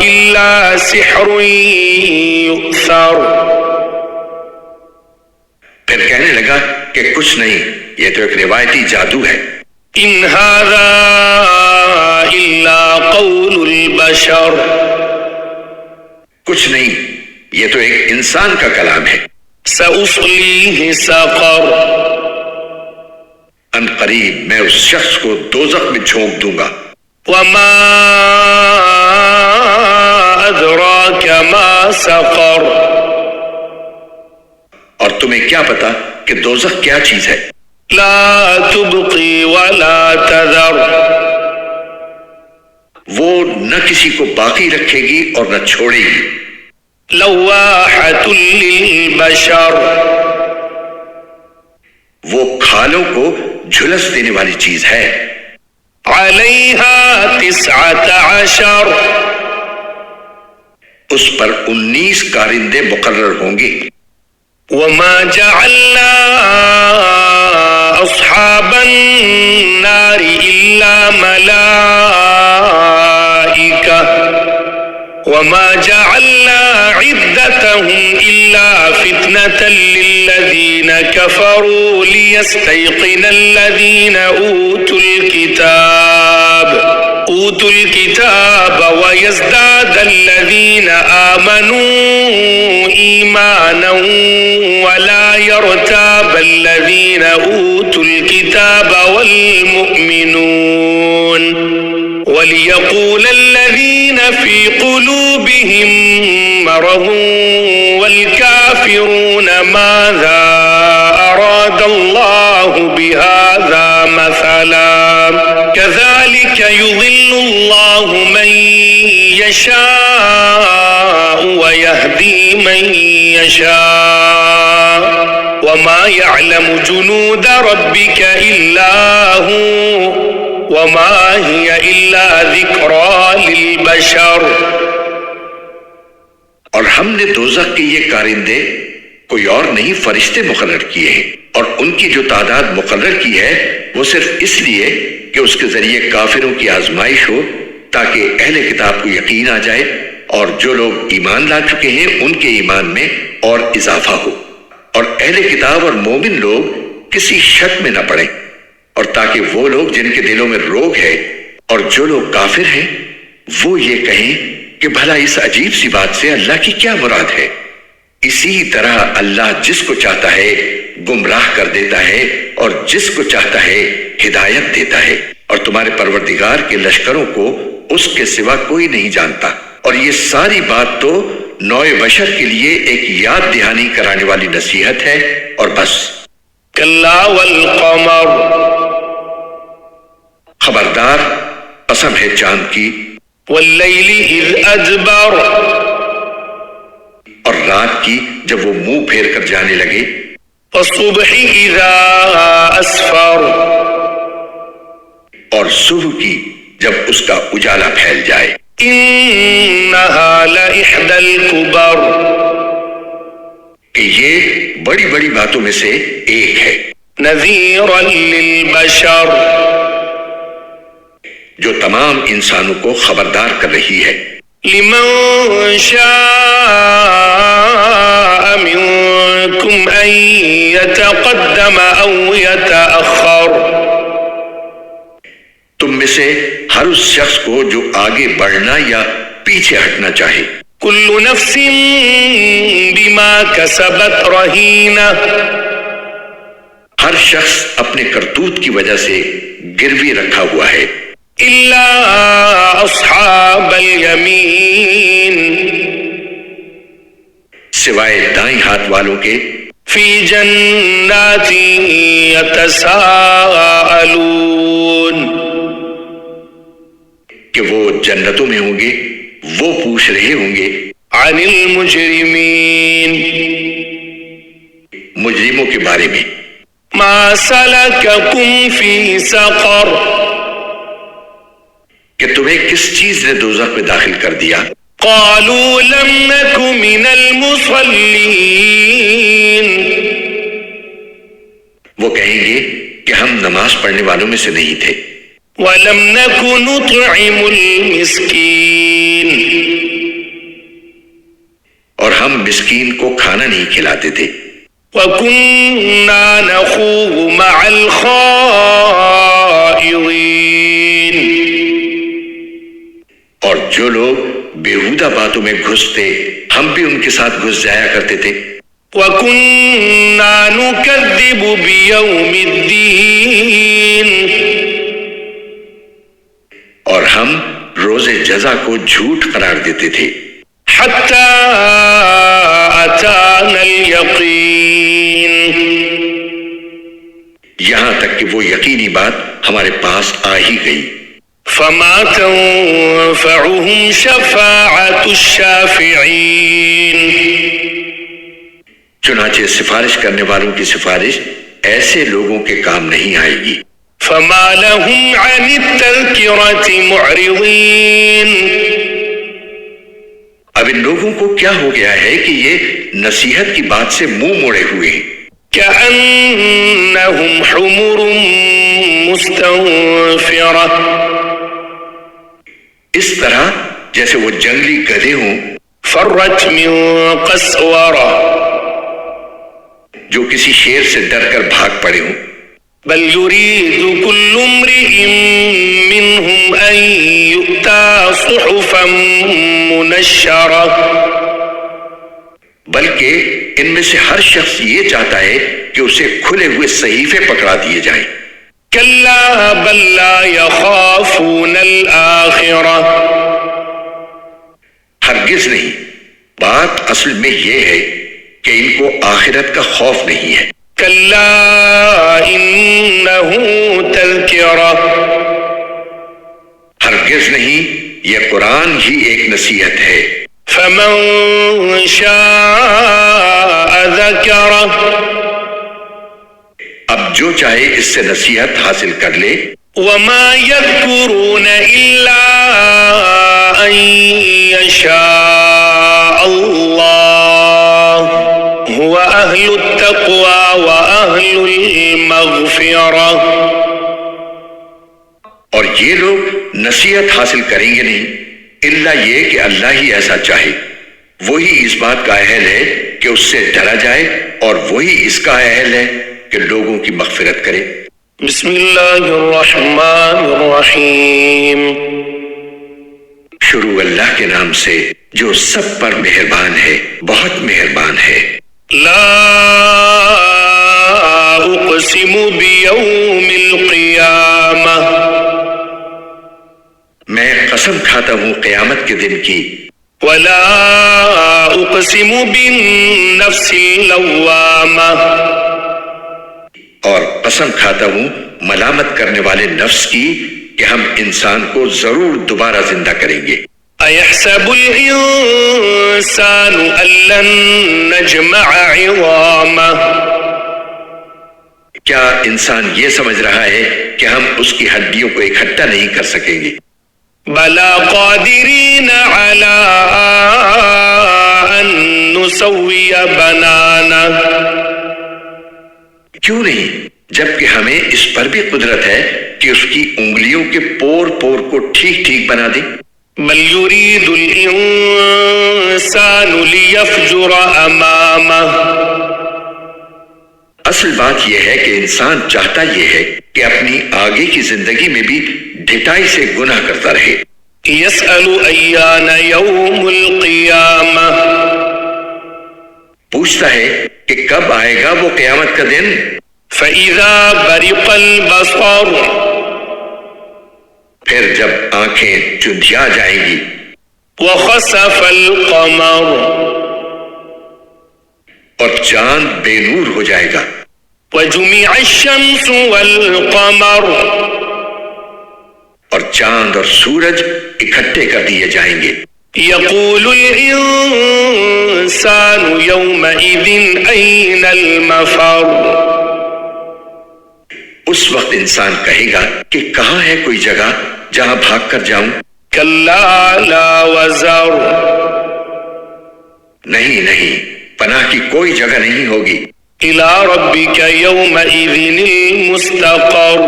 الا سحر يؤثر پھر کہنے لگا کہ کچھ نہیں، یہ تو ایک روایتی جادو ہے. ان هذا الا قول البشر کچھ نہیں، یہ تو ایک انسان کا کلام ہے. سأصليه سقر ان قریب میں اس شخص کو دوزخ میں جھونک دوں گا. وما أدراك ما سقر اور تمہیں کیا پتا کہ دوزخ کیا چیز ہے؟ لا تبقي ولا تذر وہ نہ کسی کو باقی رکھے گی اور نہ چھوڑے گی. لواحة للبشر وہ کھالوں کو جھلس دینے والی چیز ہے. عليها 19 اس پر 19 کارندے مقرر ہوں گے. وما جعلنا أصحاب النار إلا ملائكة وما جعلنا عدتهم إلا فتنة للذين كفروا ليستيقن الذين أوتوا الكتاب ويزداد الذين آمنوا إيمانا ولا يرتاب الذين أوتوا الكتاب والمؤمنون وليقول الذين في قلوبهم مرض والكافرون ماذا أراد الله بهذا مثلا كذلك يضل الله من يشاء ويهدي من يشاء وما يعلم جنود ربك إلا هو وما هي إلا ذكرى للبشر اور ہم نے دوزخ کے یہ کارندے کوئی اور نہیں فرشتے مقرر کیے ہیں، اور ان کی جو تعداد مقرر کی ہے وہ صرف اس لیے کہ اس کے ذریعے کافروں کی آزمائش ہو تاکہ اہل کتاب کو یقین آ جائے اور جو لوگ ایمان لا چکے ہیں ان کے ایمان میں اور اضافہ ہو، اور اہل کتاب اور مومن لوگ کسی شک میں نہ پڑیں، اور تاکہ وہ لوگ جن کے دلوں میں روگ ہے اور جو لوگ کافر ہیں وہ یہ کہیں کہ بھلا اس عجیب سی بات سے اللہ کی کیا مراد ہے. اسی طرح اللہ جس کو چاہتا ہے گمراہ کر دیتا ہے اور جس کو چاہتا ہے ہدایت دیتا ہے، اور تمہارے پروردگار کے لشکروں کو اس کے سوا کوئی نہیں جانتا. اور یہ ساری بات تو نوع بشر کے لیے ایک یاد دہانی کرانے والی نصیحت ہے اور بس. كلا والقمر خبردار قسم ہے چاند کی، والليل إذ أدبر اور رات کی جب وہ منہ پھیر کر جانے لگے، والصبح إذا أسفر اور صبح کی جب اس کا اجالا پھیل جائے. إنها لإحدى الكبر کہ یہ بڑی بڑی باتوں میں سے ایک ہے. نذيرا للبشر جو تمام انسانوں کو خبردار کر رہی ہے. لمن شاء منكم أن يتقدم أو يتأخر تم میں سے ہر اس شخص کو جو آگے بڑھنا یا پیچھے ہٹنا چاہے. كل نفس بما كسبت رهينة ہر شخص اپنے کرتوت کی وجہ سے گروی رکھا ہوا ہے، إلا أصحاب اليمين سوائے دائیں ہاتھ والوں کے. في جنات يتساءلون کہ وہ جنتوں میں ہوں گے، وہ پوچھ رہے ہوں گے عن المجرمین، مجرموں کے بارے میں، ما سلککم فی سقر، کہ تمہیں کس چیز نے دوزخ میں داخل کر دیا؟ قالوا لم نک من المصلین، وہ کہیں گے کہ ہم نماز پڑھنے والوں میں سے نہیں تھے، ولم نک نطعم المسکین، اور ہم مسکین کو کھانا نہیں کھلاتے تھے، وَكُنَّا نَخُوضُ مَعَ الْخَائِضِينَ، اور جو لوگ بیہودہ باتوں میں گھستے ہم بھی ان کے ساتھ گھس جایا کرتے تھے، وَكُنَّا نُكَذِّبُ بِيَوْمِ الدِّينِ، اور ہم روز جزا کو جھوٹ قرار دیتے تھے، حَتَّى أَتَانَا الْيَقِينَ، یہاں تک کہ وہ یقینی بات ہمارے پاس آ ہی گئی، فَمَا تَنفَعُهُمْ شَفَاعَةُ الشَّافِعِينَ، چنانچہ سفارش کرنے والوں کی سفارش ایسے لوگوں کے کام نہیں آئے گی، فَمَا لَهُمْ عَنِ التَّذْكِرَةِ مُعْرِضِينَ، اب ان لوگوں کو کیا ہو گیا ہے کہ یہ نصیحت کی بات سے منہ موڑے ہوئے ہیں، كأنهم حمر مستنفرة، اس طرح جیسے وہ جنگلی گدھے ہوں فرت من قسورة، جو کسی شیر سے ڈر کر بھاگ پڑے ہوں، بل يريد كل امرئ منهم أن يؤتى صحفا منشرة، بلکہ ان میں سے ہر شخص یہ چاہتا ہے کہ اسے کھلے ہوئے صحیفے پکڑا دیے جائیں، كلا بل لا يخافون الآخرة، ہرگز نہیں، بات اصل میں یہ ہے کہ ان کو آخرت کا خوف نہیں ہے، كلا إنه تذكرة، ہرگز نہیں، یہ قرآن ہی ایک نصیحت ہے، فمن شاء ذكره، اب جو چاہے اس سے نصیحت حاصل کر لے، وما يذكرون إلا أن يشاء الله هو أهل التقوى وأهل المغفرة، اور یہ لوگ نصیحت حاصل کریں گے نہیں الا یہ کہ اللہ ہی ایسا چاہے، وہی اس بات کا اہل ہے کہ اس سے ڈرا جائے، اور وہی اس کا اہل ہے کہ لوگوں کی مغفرت کرے۔ بسم اللہ الرحمن الرحیم، شروع اللہ کے نام سے جو سب پر مہربان ہے، بہت مہربان ہے۔ لا اقسم بیوم القیامہ، میں قسم کھاتا ہوں قیامت کے دن کی، ولا اقسم بالنفس اللوامہ، اور قسم کھاتا ہوں ملامت کرنے والے نفس کی کہ ہم انسان کو ضرور دوبارہ زندہ کریں گے۔ ایحسب الانسان ان لن نجمع عظامہ، کیا انسان یہ سمجھ رہا ہے کہ ہم اس کی ہڈیوں کو اکٹھا نہیں کر سکیں گے؟ بلا قادرین علی ان نسوی بنانا، کیوں نہیں، جبکہ ہمیں اس پر بھی قدرت ہے کہ اس کی انگلیوں کے پور پور کو ٹھیک ٹھیک بنا دیں۔ بل یرید الانسان لیفجر امامہ، اصل بات یہ ہے کہ انسان چاہتا یہ ہے کہ اپنی آگے کی زندگی میں بھی ڈھٹائی سے گناہ کرتا رہے۔ یسأل ایان یوم القیامہ، پوچھتا ہے کہ کب آئے گا وہ قیامت کا دن؟ فَإِذَا بَرِقَ الْبَصَرُ، پھر جب آنکھیں چندھیا جائیں گی، وَخَسَفَ الْقَمَرُ، اور چاند بے نور ہو جائے گا، وَجُمِعَ الشَّمْسُ وَالْقَمَرُ، اور چاند اور سورج اکٹھے کر دیے جائیں گے، يقول الإنسان يومئذ أين المفر. اس وقت انسان کہے گا کہ کہاں ہے کوئی جگہ جہاں بھاگ کر جاؤں. كلا لا وزر. نہیں پناہ کی کوئی جگہ نہیں ہوگی. إلى ربك يومئذ المستقر.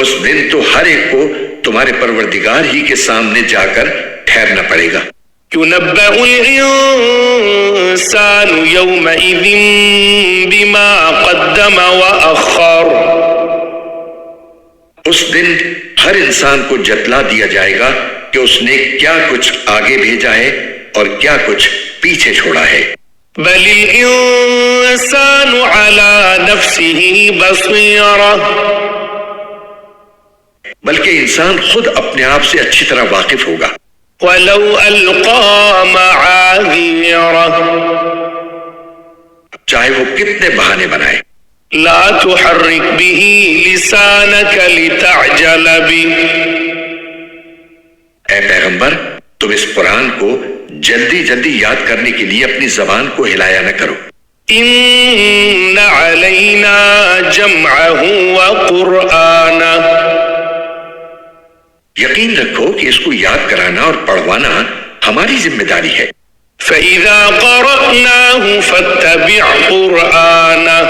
اس دن تو ہر ایک کو تمہارے پروردگار ہی کے سامنے جا کر ٹھہرنا پڑے گا. ينبأ الإنسان يومئذ بما قدم وأخر. اس دن ہر انسان کو جتلا دیا جائے گا کہ اس نے کیا کچھ آگے بھیجا ہے اور کیا کچھ پیچھے چھوڑا ہے. بل الإنسان على نفسه بصيرة. بلکہ انسان خود اپنے آپ سے اچھی طرح واقف ہوگا. ولو ألقى معاذيره. چاہے وہ کتنے بہانے بنائے. لا تحرك به لسانك لتعجل به. اے پیغمبر تم اس قرآن کو جلدی یاد کرنے کے لیے اپنی زبان کو ہلایا نہ کرو. إن علينا جمعه وقرآنه. یقین رکھو کہ اس کو یاد کرانا اور پڑھوانا ہماری ذمہ داری ہے. فإذا قرأناه فاتبع قرآنه.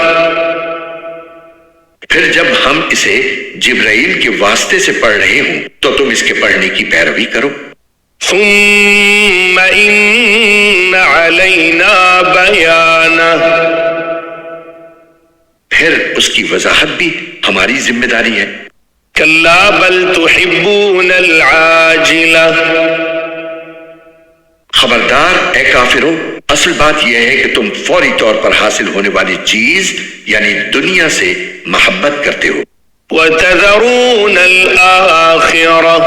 پھر جب ہم اسے جبرائیل کے واسطے سے پڑھ رہے ہوں تو تم اس کے پڑھنے کی پیروی کرو. ثم إن علينا بيانه. پھر اس کی وضاحت بھی ہماری ذمہ داری ہے. كلا بل تحبون العاجلة. خبردار اے کافرو، اصل بات یہ ہے کہ تم فوری طور پر حاصل ہونے والی چیز یعنی دنیا سے محبت کرتے ہو. وتذرون الآخرة.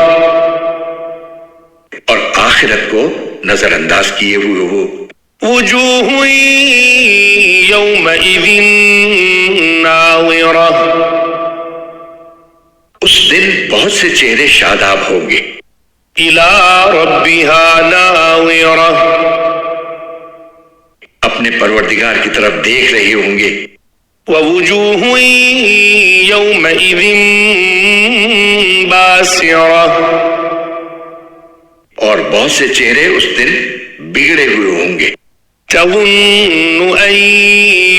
اور آخرت کو نظر انداز کیے ہوئے ہو. وجوه يومئذ ناظرة. اس دن بہت سے چہرے شاداب ہوں گے. إلى ربها ناظرة. اپنے پروردگار کی طرف دیکھ رہے ہوں گے. ووجوه يومئذ باسرة. اور بہت سے چہرے اس دن بگڑے ہوئے ہوں گے. تظن أن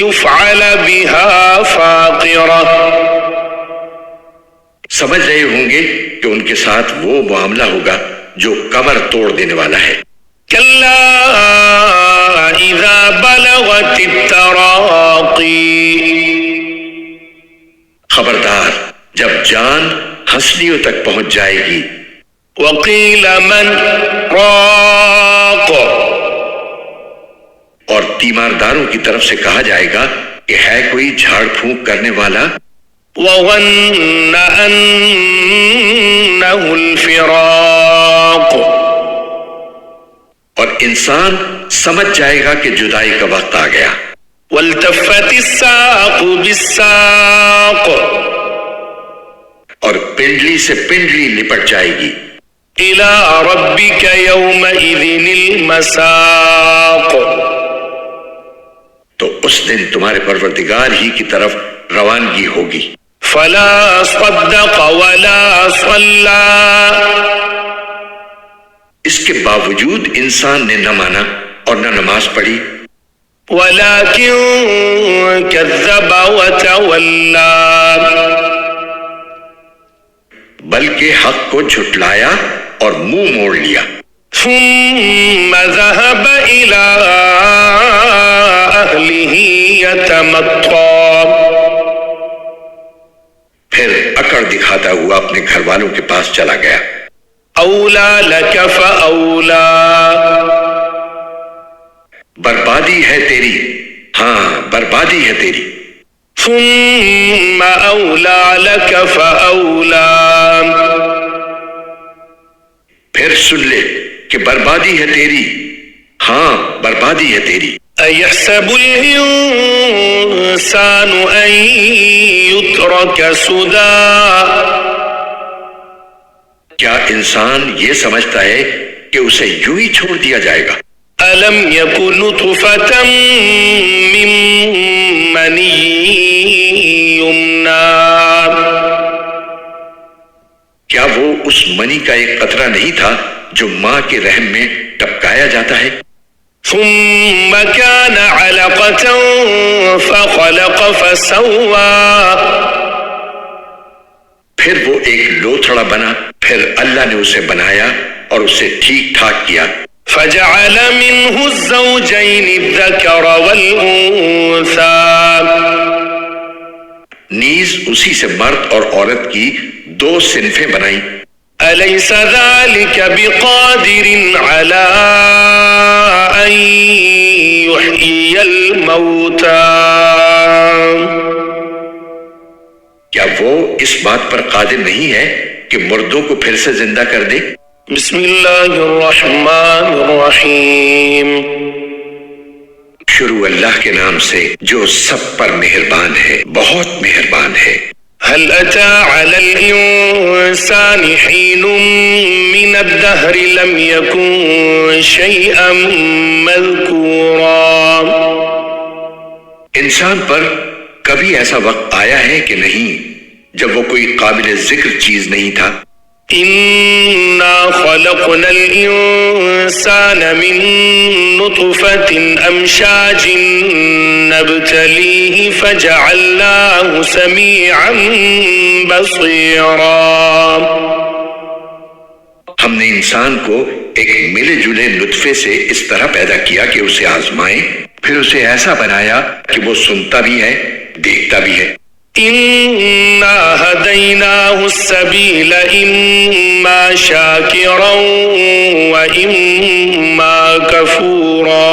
يفعل بها فاقرة. سمجھ رہے ہوں گے کہ ان کے ساتھ وہ معاملہ ہوگا جو کمر توڑ دینے والا ہے. كلا إذا بلغت التراقي. خبردار جب جان ہنسلیوں تک پہنچ جائے گی. وقيل من راق. اور تیمارداروں کی طرف سے کہا جائے گا کہ ہے کوئی جھاڑ پھونک کرنے والا. وظن أنه الفراق. اور انسان سمجھ جائے گا کہ جدائی کا وقت آ گیا. والتفت الساق بالساق. اور پنڈلی سے پنڈلی لپٹ جائے گی. إلى ربك يومئذ المساق. تو اس دن تمہارے پروردگار ہی کی طرف روانگی ہوگی. فلا صدق ولا صلى. اس کے باوجود انسان نے نہ مانا اور نہ نماز پڑھی. ولكن كذب وتولى. بلکہ حق کو جھٹلایا اور منہ موڑ لیا. ثم ذهب إلى أهله يتمطى. پھر اکڑ دکھاتا ہوا اپنے گھر والوں کے پاس چلا گیا. أولى لك فأولى. بربادی ہے تیری، ہاں بربادی ہے تیری. ثم أولى لك فأولى. پھر سن لے کہ بربادی ہے تیری، ہاں بربادی ہے تیری. أيحسب الإنسان أن يترك سدى. کیا انسان یہ سمجھتا ہے کہ اسے یوں ہی چھوڑ دیا جائے گا؟ أَلَمْ يَكُنْ نُطْفَةً مِّن مَّنِيٍّ يُمْنَىٰ، کیا وہ اس منی کا ایک قطرہ نہیں تھا جو ماں کے رحم میں ٹپکایا جاتا ہے؟ ثم كان علقة فخلق فسوى، پھر وہ ایک لوتھڑا بنا، پھر اللہ نے اسے بنایا اور اسے ٹھیک ٹھاک کیا۔ فجعل منه الزوجين الذكر والأنثى، نیز اسی سے مرد اور عورت کی دو صنفیں بنائیں۔ أليس ذلك بقادر على أن يحيي الموتى، کیا وہ اس بات پر قادر نہیں ہے کہ مردوں کو پھر سے زندہ کر دے؟ بسم اللہ الرحمن الرحیم، شروع اللہ کے نام سے جو سب پر مہربان ہے، بہت مہربان ہے۔ هل أتى على الإنسان حين من الدهر لم يكن شيئا مذكورا، انسان پر کبھی ایسا وقت آیا ہے کہ نہیں جب وہ کوئی قابل ذکر چیز نہیں تھا؟ إنا خلقنا الإنسان من نطفة أمشاج نبتليه فجعلناه سميعا بصيرا، ہم نے انسان کو ایک ملے جلے نطفے سے اس طرح پیدا کیا کہ اسے آزمائیں، پھر اسے ایسا بنایا کہ وہ سنتا بھی ہے، دیکھتا بھی ہے۔ إنا هديناه السبيل إما شاكرا وإما كفورا،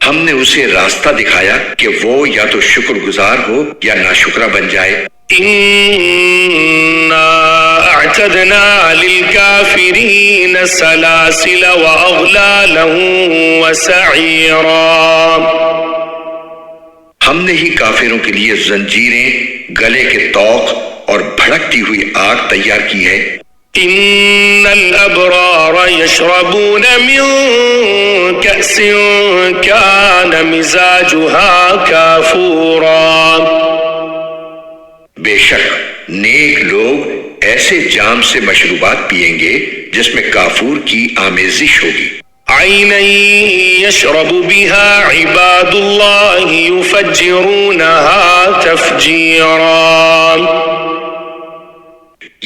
ہم نے اسے راستہ دکھایا کہ وہ یا تو شکر گزار ہو یا ناشکرہ بن جائے۔ إنا أعتدنا للكافرين سلاسل وأغلالا وسعيرا، ہم نے ہی کافروں کے لیے زنجیریں، گلے کے طوق اور بھڑکتی ہوئی آگ تیار کی ہے۔ إن الأبرار يشربون من كأس كان مزاجها كافورا، بے شک نیک لوگ ایسے جام سے مشروبات پیئیں گے جس میں کافور کی آمیزش ہوگی۔ عينا يشرب بها عباد الله يفجرونها تفجيرا،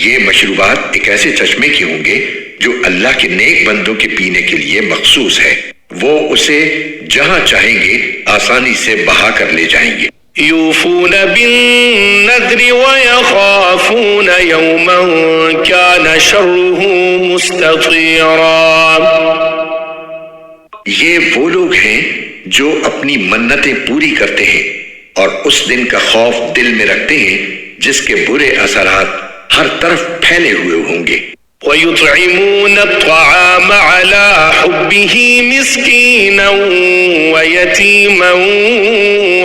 یہ مشروبات ایک ایسے چشمے کی ہوں گے جو اللہ کے نیک بندوں کے پینے کے لیے مخصوص ہے، وہ اسے جہاں چاہیں گے آسانی سے بہا کر لے جائیں گے۔ يوفون بالنذر ويخافون يوما كان شره مستطيرا، یہ وہ لوگ ہیں جو اپنی منتیں پوری کرتے ہیں اور اس دن کا خوف دل میں رکھتے ہیں جس کے برے اثرات ہر طرف پھیلے ہوئے ہوں گے۔ ويطعمون الطعام على حبه مسكينا ويتيما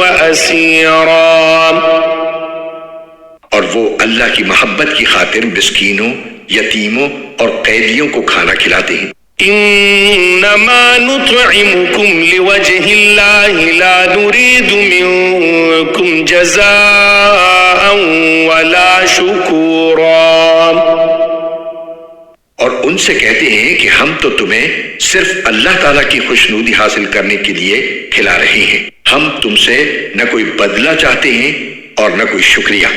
وأسيرا، اور وہ اللہ کی محبت کی خاطر مسکینوں، یتیموں اور قیدیوں کو کھانا کھلاتے ہیں۔ إنما نطعمكم لوجه الله لا نريد منكم جزاء ولا شكورا، اور ان سے کہتے ہیں کہ ہم تو تمہیں صرف اللہ تعالیٰ کی خوشنودی حاصل کرنے کے لیے کھلا رہے ہیں، ہم تم سے نہ کوئی بدلہ چاہتے ہیں اور نہ کوئی شکریہ۔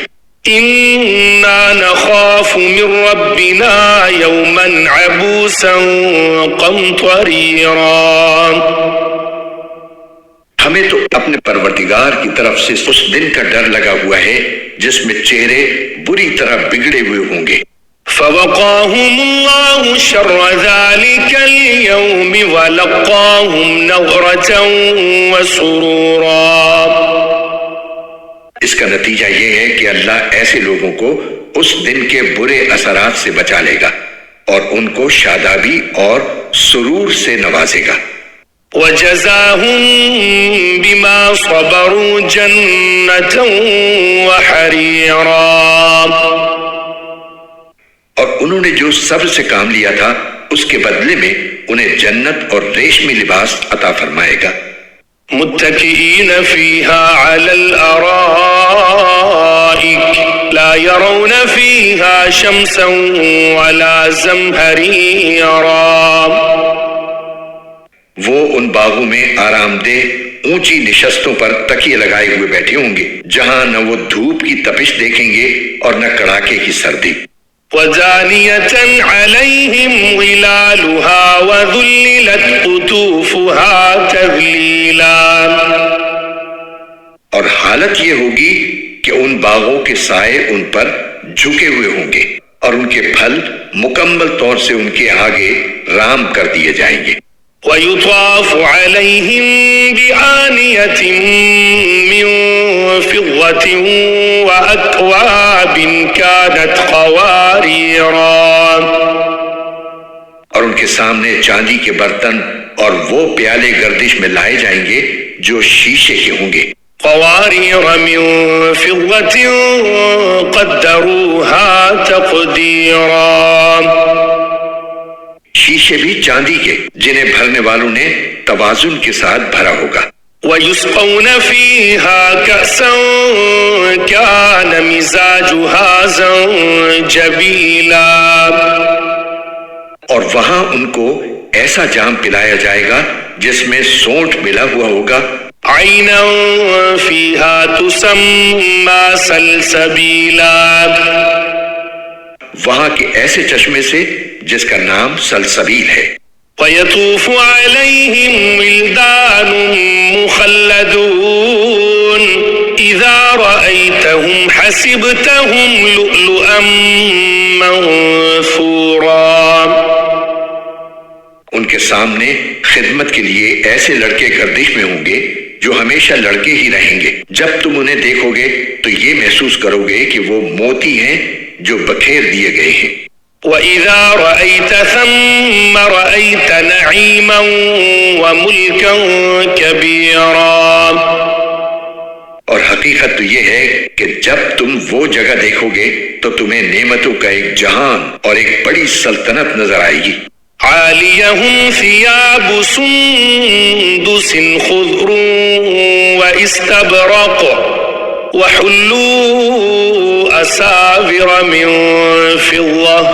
إنا نخاف من ربنا يوما عبوسا قمطريرا، ہمیں تو اپنے پروردگار کی طرف سے اس دن کا ڈر لگا ہوا ہے جس میں چہرے بری طرح بگڑے ہوئے ہوں گے۔ فوقاهم الله شر ذلك اليوم ولقاهم نظرة وسرورا، اس کا نتیجہ یہ ہے کہ اللہ ایسے لوگوں کو اس دن کے برے اثرات سے بچا لے گا اور ان کو شادابی اور سرور سے نوازے گا۔ وجزاهم بما صبروا جنة وحريرا، انہوں نے جو صبر سے کام لیا تھا اس کے بدلے میں انہیں جنت اور ریشمی لباس عطا فرمائے گا. متكئين فيها على الأرائك لا يرون فيها شمسا ولا زمهريرا. وہ ان باغوں میں آرام دہ اونچی نشستوں پر تکیے لگائے ہوئے بیٹھے ہوں گے جہاں نہ وہ دھوپ کی تپش دیکھیں گے اور نہ کڑاکے کی سردی. وَدَانِيَةً عَلَيْهِمْ ظِلَالُهَا وَذُلِّلَتْ قُطُوفُهَا تَذْلِيلًا. اور حالت یہ ہوگی کہ ان باغوں کے سائے ان پر جھکے ہوئے ہوں گے اور ان کے پھل مکمل طور سے ان کے آگے رام کر دیے جائیں گے. وَيُطَافُ عَلَيْهِمْ بِآنِيَةٍ مِّن فِضَّةٍ وَأَكْوَابٍ كَانَتْ قَوَارِيرًا. اور ان کے سامنے چاندی کے برتن اور وہ پیالے گردش میں لائے جائیں گے جو شیشے کے ہوں گے. قوارير من فضة قدروها تقديرا. شیشے بھی چاندی کے جنہیں بھرنے والوں نے توازن کے ساتھ بھرا ہوگا. ويسقون فيها كأسا كان مزاجها زنجبيلا. اور وہاں ان کو ایسا جام پلایا جائے گا جس میں سونٹ ملا ہوا ہوگا. عينا فيها تسمى سلسبيلا. وہاں کے ایسے چشمے سے جس کا نام سلسبیل ہے. ويطوف عليهم ولدان مخلدون إذا رأيتهم حسبتهم لؤلؤا منثورا. ان کے سامنے خدمت کے لیے ایسے لڑکے گردش میں ہوں گے جو ہمیشہ لڑکے ہی رہیں گے. جب تم انہیں دیکھو گے تو یہ محسوس کرو گے کہ وہ موتی ہیں جو بکھیر دیے گئے ہیں. وَإِذَا رَأَيْتَ ثَمَّ رَأَيْتَ نَعِيمًا وَمُلْكًا كَبِيرًا. اور حقیقت تو یہ ہے کہ جب تم وہ جگہ دیکھو گے تو تمہیں نعمتوں کا ایک جہان اور ایک بڑی سلطنت نظر آئے گی. عَالِيَهُمْ ثِيَابُ سُندُسٍ خُضْرٌ وَإِسْتَبْرَقٌ وَحُلُّوا أَسَاوِرَ مِن فِضَّةٍ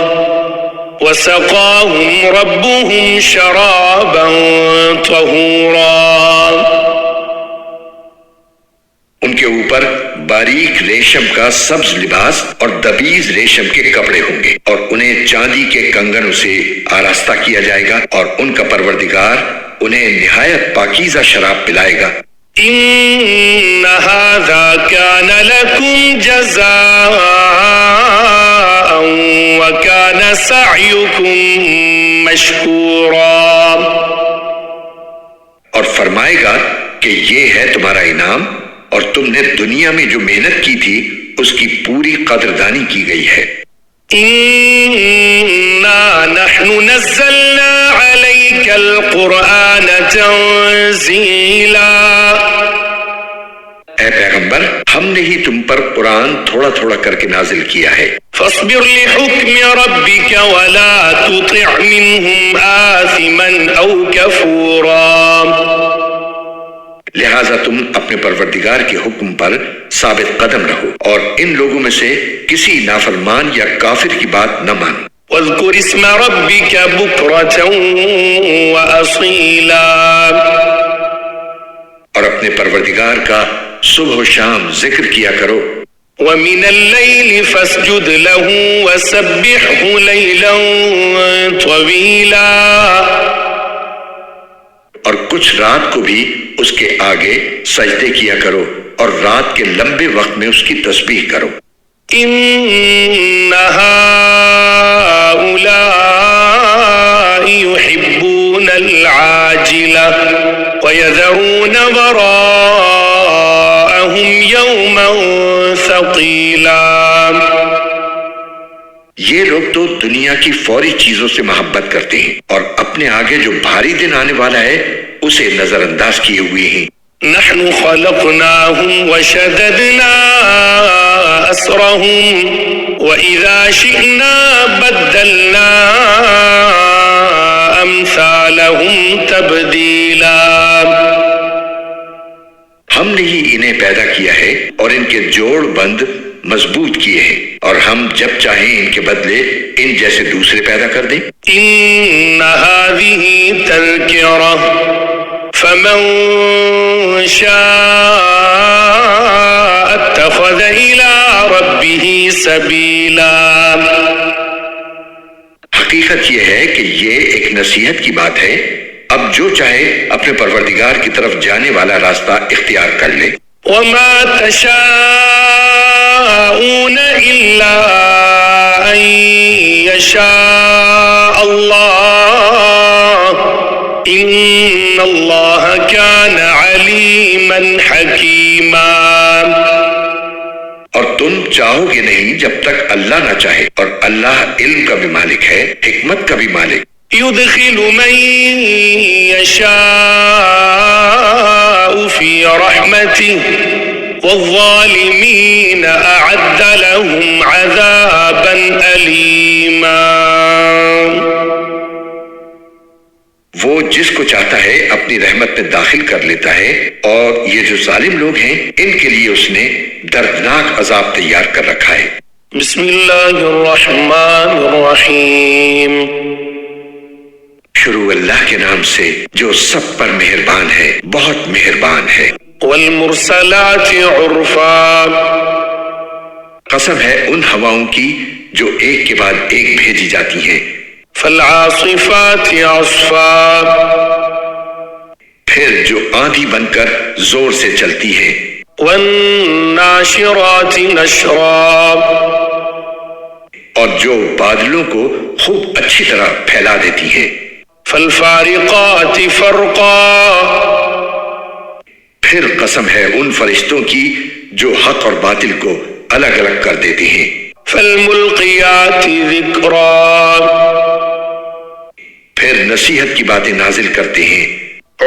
وَسَقَاهُمْ رَبُّهُمْ شَرَابًا طَهُورًا. ان کے اوپر باریک ریشم کا سبز لباس اور دبیز ریشم کے کپڑے ہوں گے اور انہیں چاندی کے کنگنوں سے آراستہ کیا جائے گا اور ان کا پروردگار انہیں نہایت پاکیزہ شراب پلائے گا. إن هذا كان لكم جزاء وكان سعيكم مشكورا. اور فرمائے گا کہ یہ ہے تمہارا انعام اور تم نے دنیا میں جو محنت کی تھی اس کی پوری قدردانی کی گئی ہے. إنا نحن نزلنا عليك القرآن تنزيلا. اے پیغمبر ہم نے ہی تم پر قرآن تھوڑا تھوڑا کر کے نازل کیا ہے. فاصبر لحكم ربك ولا تطع منهم آثما أو كفورا. لہٰذا تم اپنے پروردگار کے حکم پر ثابت قدم رہو اور ان لوگوں میں سے کسی نافرمان یا کافر کی بات نہ مانو. واذكر اسم ربك بكرة وأصيلا. اور اپنے پروردگار کا صبح و شام ذکر کیا کرو. ومن الليل فاسجد له وسبحه ليلا طويلا. اور کچھ رات کو بھی اس کے آگے سجدے کیا کرو اور رات کے لمبے وقت میں اس کی تسبیح کرو. إن هؤلاء يحبون العاجلة ويذرون وراءهم يوما ثقيلا. یہ لوگ تو دنیا کی فوری چیزوں سے محبت کرتے ہیں اور اپنے آگے جو بھاری دن آنے والا ہے اسے نظر انداز کیے ہوئے ہیں. نحن خلقناهم وشددنا أسرهم وإذا شئنا بدلنا أمثالهم تبديلا. ہم نے ہی انہیں پیدا کیا ہے اور ان کے جوڑ بند مضبوط کیے ہیں، اور ہم جب چاہیں ان کے بدلے ان جیسے دوسرے پیدا کر دیں. إن هذه تذكرة فمن شاء اتخذ إلى ربه سبيلا. حقیقت یہ ہے کہ یہ ایک نصیحت کی بات ہے، اب جو چاہے اپنے پروردگار کی طرف جانے والا راستہ اختیار کر لے. وما تشاءون إلا أن يشاء الله إن الله كان عليما حكيما. اور تم چاہو گے نہیں جب تک اللہ نہ چاہے، اور اللہ علم کا بھی مالک ہے، حکمت کا بھی مالک. يدخل من يشاء في رحمته والظالمين أعد لهم عذابا أليما. وہ جس کو چاہتا ہے اپنی رحمت میں داخل کر لیتا ہے، اور یہ جو ظالم لوگ ہیں ان کے لیے اس نے دردناک عذاب تیار کر رکھا ہے. بسم الله الرحمن الرحيم. شروع اللہ کے نام سے جو سب پر مہربان ہے، بہت مہربان ہے. والمرسلات عرفا. قسم ہے ان ہواؤں کی جو ایک کے بعد ایک بھیجی جاتی ہیں. فالعاصفات عصفا. پھر جو آندھی بن کر زور سے چلتی ہیں. والناشرات نشرا. اور جو بادلوں کو خوب اچھی طرح پھیلا دیتی ہیں. فالفارقات فرقا. پھر قسم ہے ان فرشتوں کی جو حق اور باطل کو الگ الگ کر دیتے ہیں. فالملقیات ذکرا. پھر نصیحت کی باتیں نازل کرتے ہیں.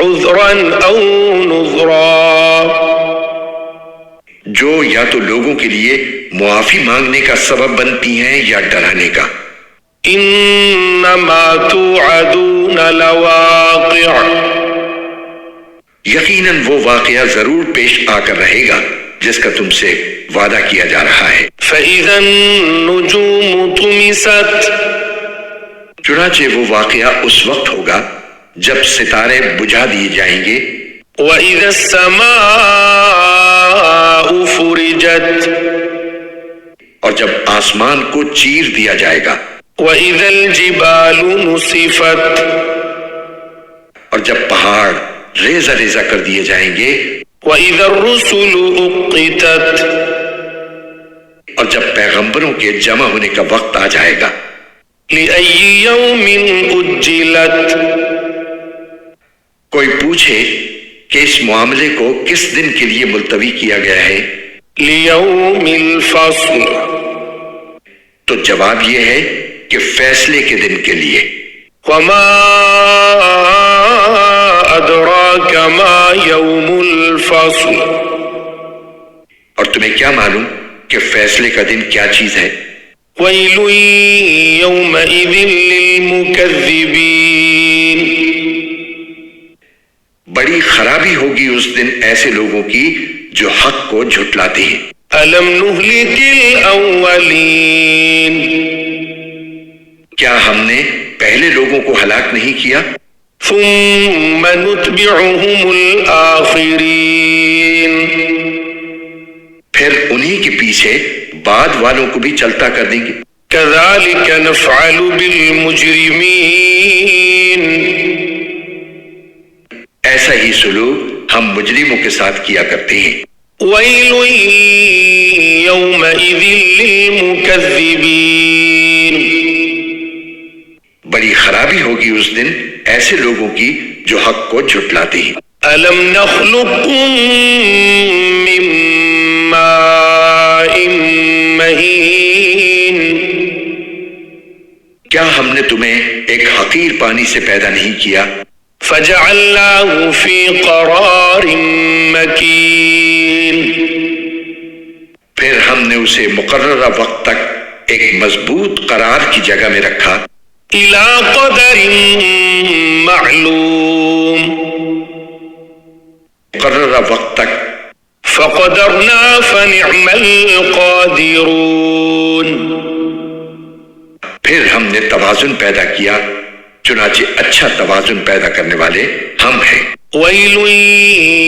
عذرا او نذرا. جو یا تو لوگوں کے لیے معافی مانگنے کا سبب بنتی ہیں یا ڈرانے کا. انما توعدون لواقع. یقیناً وہ واقعہ ضرور پیش آ کر رہے گا جس کا تم سے وعدہ کیا جا رہا ہے. فإذا النجوم طمست. چنانچہ وہ واقعہ اس وقت ہوگا جب ستارے بجھا دیے جائیں گے. وإذا السماء فرجت. اور جب آسمان کو چیر دیا جائے گا. وإذا الجبال نصفت. اور جب پہاڑ ریزہ ریزہ کر دیے جائیں گے. وإذا الرسل أقتت. اور جب پیغمبروں کے جمع ہونے کا وقت آ جائے گا. لأي يوم أجلت. کوئی پوچھے کہ اس معاملے کو کس دن کے لیے ملتوی کیا گیا ہے؟ ليوم الفصل. تو جواب یہ ہے کہ فیصلے کے دن کے لیے. وما أدراك ما يوم الفصل. اور تمہیں کیا معلوم کہ فیصلے کا دن کیا چیز ہے؟ ويل يومئذ للمكذبين. بڑی خرابی ہوگی اس دن ایسے لوگوں کی جو حق کو جھٹلاتے ہیں. ألم نهلك الأولين. کیا ہم نے پہلے لوگوں کو ہلاک نہیں کیا؟ ثم نتبعهم الآخرين. پھر انہی کے پیچھے بعد والوں کو بھی چلتا کر دیں گے. كذلك نفعل بالمجرمين. ایسا ہی سلوک ہم مجرموں کے ساتھ کیا کرتے ہیں. ويل يومئذ للمكذبين. بڑی خرابی ہوگی اس دن ایسے لوگوں کی جو حق کو جھٹلاتے ہیں. ألم نخلقكم من ماء مهين. کیا ہم نے تمہیں ایک حقیر پانی سے پیدا نہیں کیا؟ فجعلناه في قرار مكين. پھر ہم ہم نے اسے مقررہ وقت تک ایک مضبوط قرار کی جگہ میں رکھا إلى قدر معلوم مقررہ وقت تک فقدرنا فنعم القادرون پھر ہم نے توازن پیدا کیا چنانچہ اچھا توازن پیدا کرنے والے ہم ہیں ويل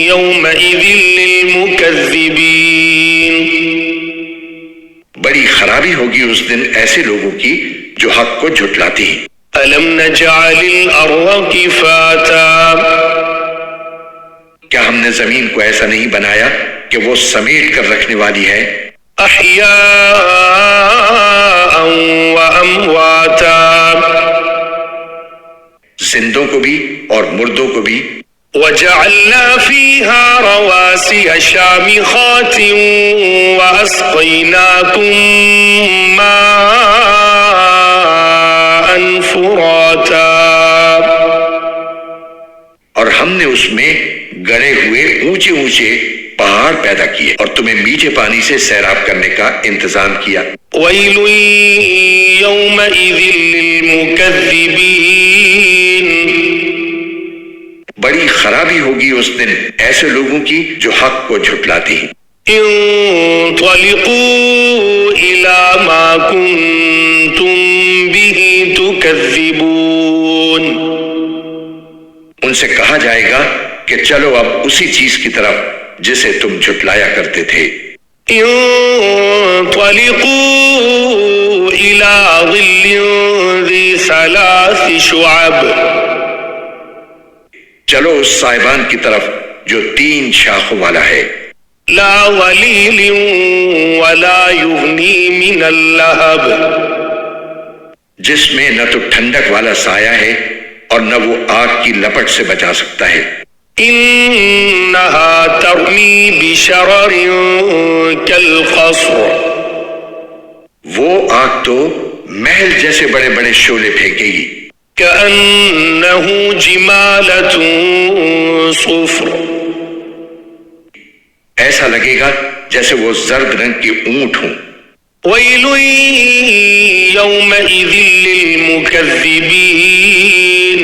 يومئذ للمكذبين بڑی خرابی ہوگی اس دن ایسے لوگوں کی جو حق کو جھٹلاتے ہیں ألم نجعل الأرض كفاتا کیا ہم نے زمین کو ایسا نہیں بنایا کہ وہ سمیٹ کر رکھنے والی ہے أحياء وأمواتا زندوں کو بھی اور مردوں کو بھی وجعلنا فيها رواسي شامخات وأسقيناكم ماء فراتا اور ہم نے اس میں گڑے ہوئے اونچے اونچے پہاڑ پیدا کیے اور تمہیں میٹھے پانی سے سیراب کرنے کا انتظام کیا ويل يومئذ للمكذبين بڑی خرابی ہوگی اس دن ایسے لوگوں کی جو حق کو جھٹلاتے ہیں انطلقوا إلى ما كنتم به تكذبون ان سے کہا جائے گا کہ چلو اب اسی چیز کی طرف جسے تم جھٹلایا کرتے تھے انطلقوا إلى ظل ذي 3 شعب چلو اس سائبان کی طرف جو 3 شاخوں والا ہے لا ظليل ولا يغني من اللهب جس میں نہ تو ٹھنڈک والا سایہ ہے اور نہ وہ آگ کی لپٹ سے بچا سکتا ہے إنها ترمي بشرر كالقصر وہ آگ تو محل جیسے بڑے بڑے شعلے پھینکے گی كأنه جمالة صفر ایسا لگے گا جیسے وہ زرد رنگ کی اونٹ ہوں ويل يومئذ للمكذبين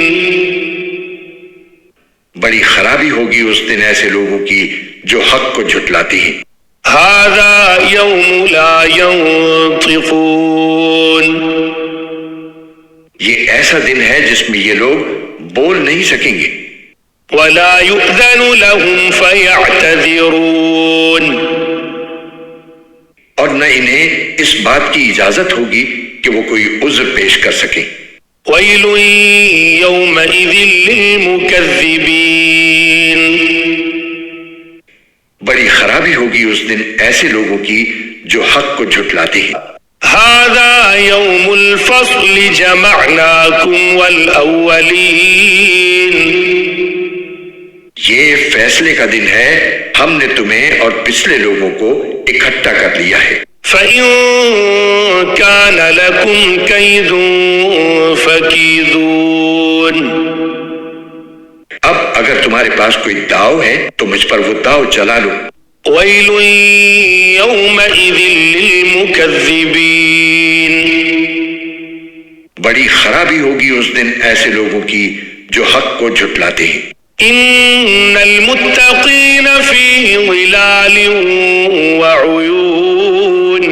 بڑی خرابی ہوگی اس دن ایسے لوگوں کی جو حق کو جھٹلاتے ہیں هذا يوم لا ينطقون یہ ایسا دن ہے جس میں یہ لوگ بول نہیں سکیں گے ولا يؤذن لهم فيعتذرون اور نہ انہیں اس بات کی اجازت ہوگی کہ وہ کوئی عذر پیش کر سکیں ويل يومئذ للمكذبين بڑی خرابی ہوگی اس دن ایسے لوگوں کی جو حق کو جھٹلاتے ہیں هذا يوم الفصل جمعناكم والأولين یہ فیصلے کا دن ہے ہم نے تمہیں اور پچھلے لوگوں کو اکٹھا کر لیا ہے فإن كان لكم كيد فكيدون اب اگر تمہارے پاس کوئی داؤ ہے تو مجھ پر وہ داؤ چلا لو ويل يومئذ للمكذبين بڑی خرابی ہوگی اس دن ایسے لوگوں کی جو حق کو جھٹلاتے ہیں إن المتقين في ظلال وعيون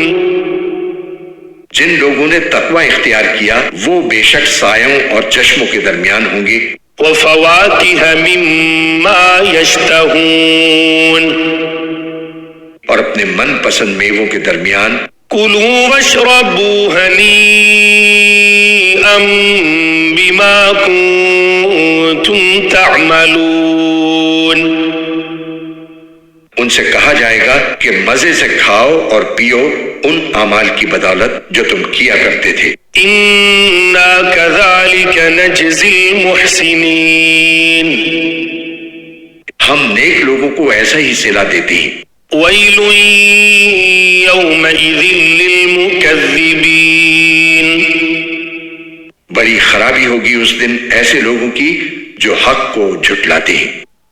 جن لوگوں نے تقوی اختیار کیا وہ بے شک سایوں اور چشموں کے درمیان ہوں گے وفواكه مما يشتهون اور اپنے من پسند میووں کے درمیان كلوا واشربوا هنيئا بما كنتم تعملون ان سے کہا جائے گا کہ مزے سے کھاؤ اور پیو ان اعمال کی بدولت جو تم کیا کرتے تھے إنا كذلك نجزي المحسنين ہم نیک لوگوں کو ایسا ہی صلہ دیتے ہیں ويل يومئذ للمكذبين بڑی خرابی ہوگی اس دن ایسے لوگوں کی جو حق کو جھٹلاتے ہیں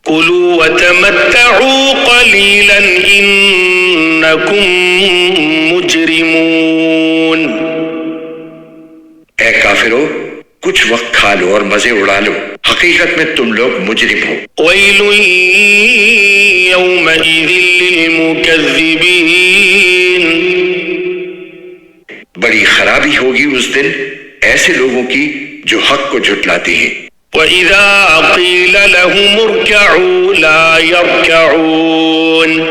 كلوا وتمتعوا قليلا إنكم مجرمون. اے کافرو، کچھ وقت کھا لو اور مزے اڑا لو، حقیقت میں تم لوگ مجرم ہو. ويل يومئذ للمكذبين. بڑی خرابی ہوگی اس دن ایسے لوگوں کی جو حق کو جھٹلاتے ہیں. وَإِذَا قِيلَ لَهُمُ ارْكَعُوا لَا يَرْكَعُونَ.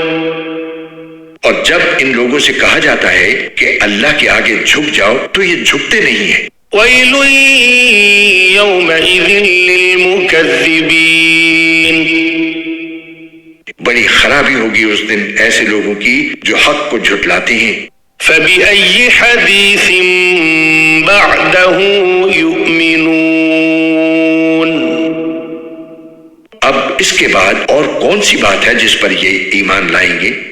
اور جب ان لوگوں سے کہا جاتا ہے کہ اللہ کے آگے جھک جاؤ تو یہ جھکتے نہیں ہیں. وَيْلٌ يَوْمَئِذٍ لِلْمُكَذِّبِينَ. بڑی خرابی ہوگی اس دن ایسے لوگوں کی جو حق کو جھٹلاتے ہیں. فَبِأَيِّ حَدِيثٍ بَعْدَهُ يُؤْمِنُونَ. اب اس کے بعد اور کون سی بات ہے جس پر یہ ایمان لائیں گے؟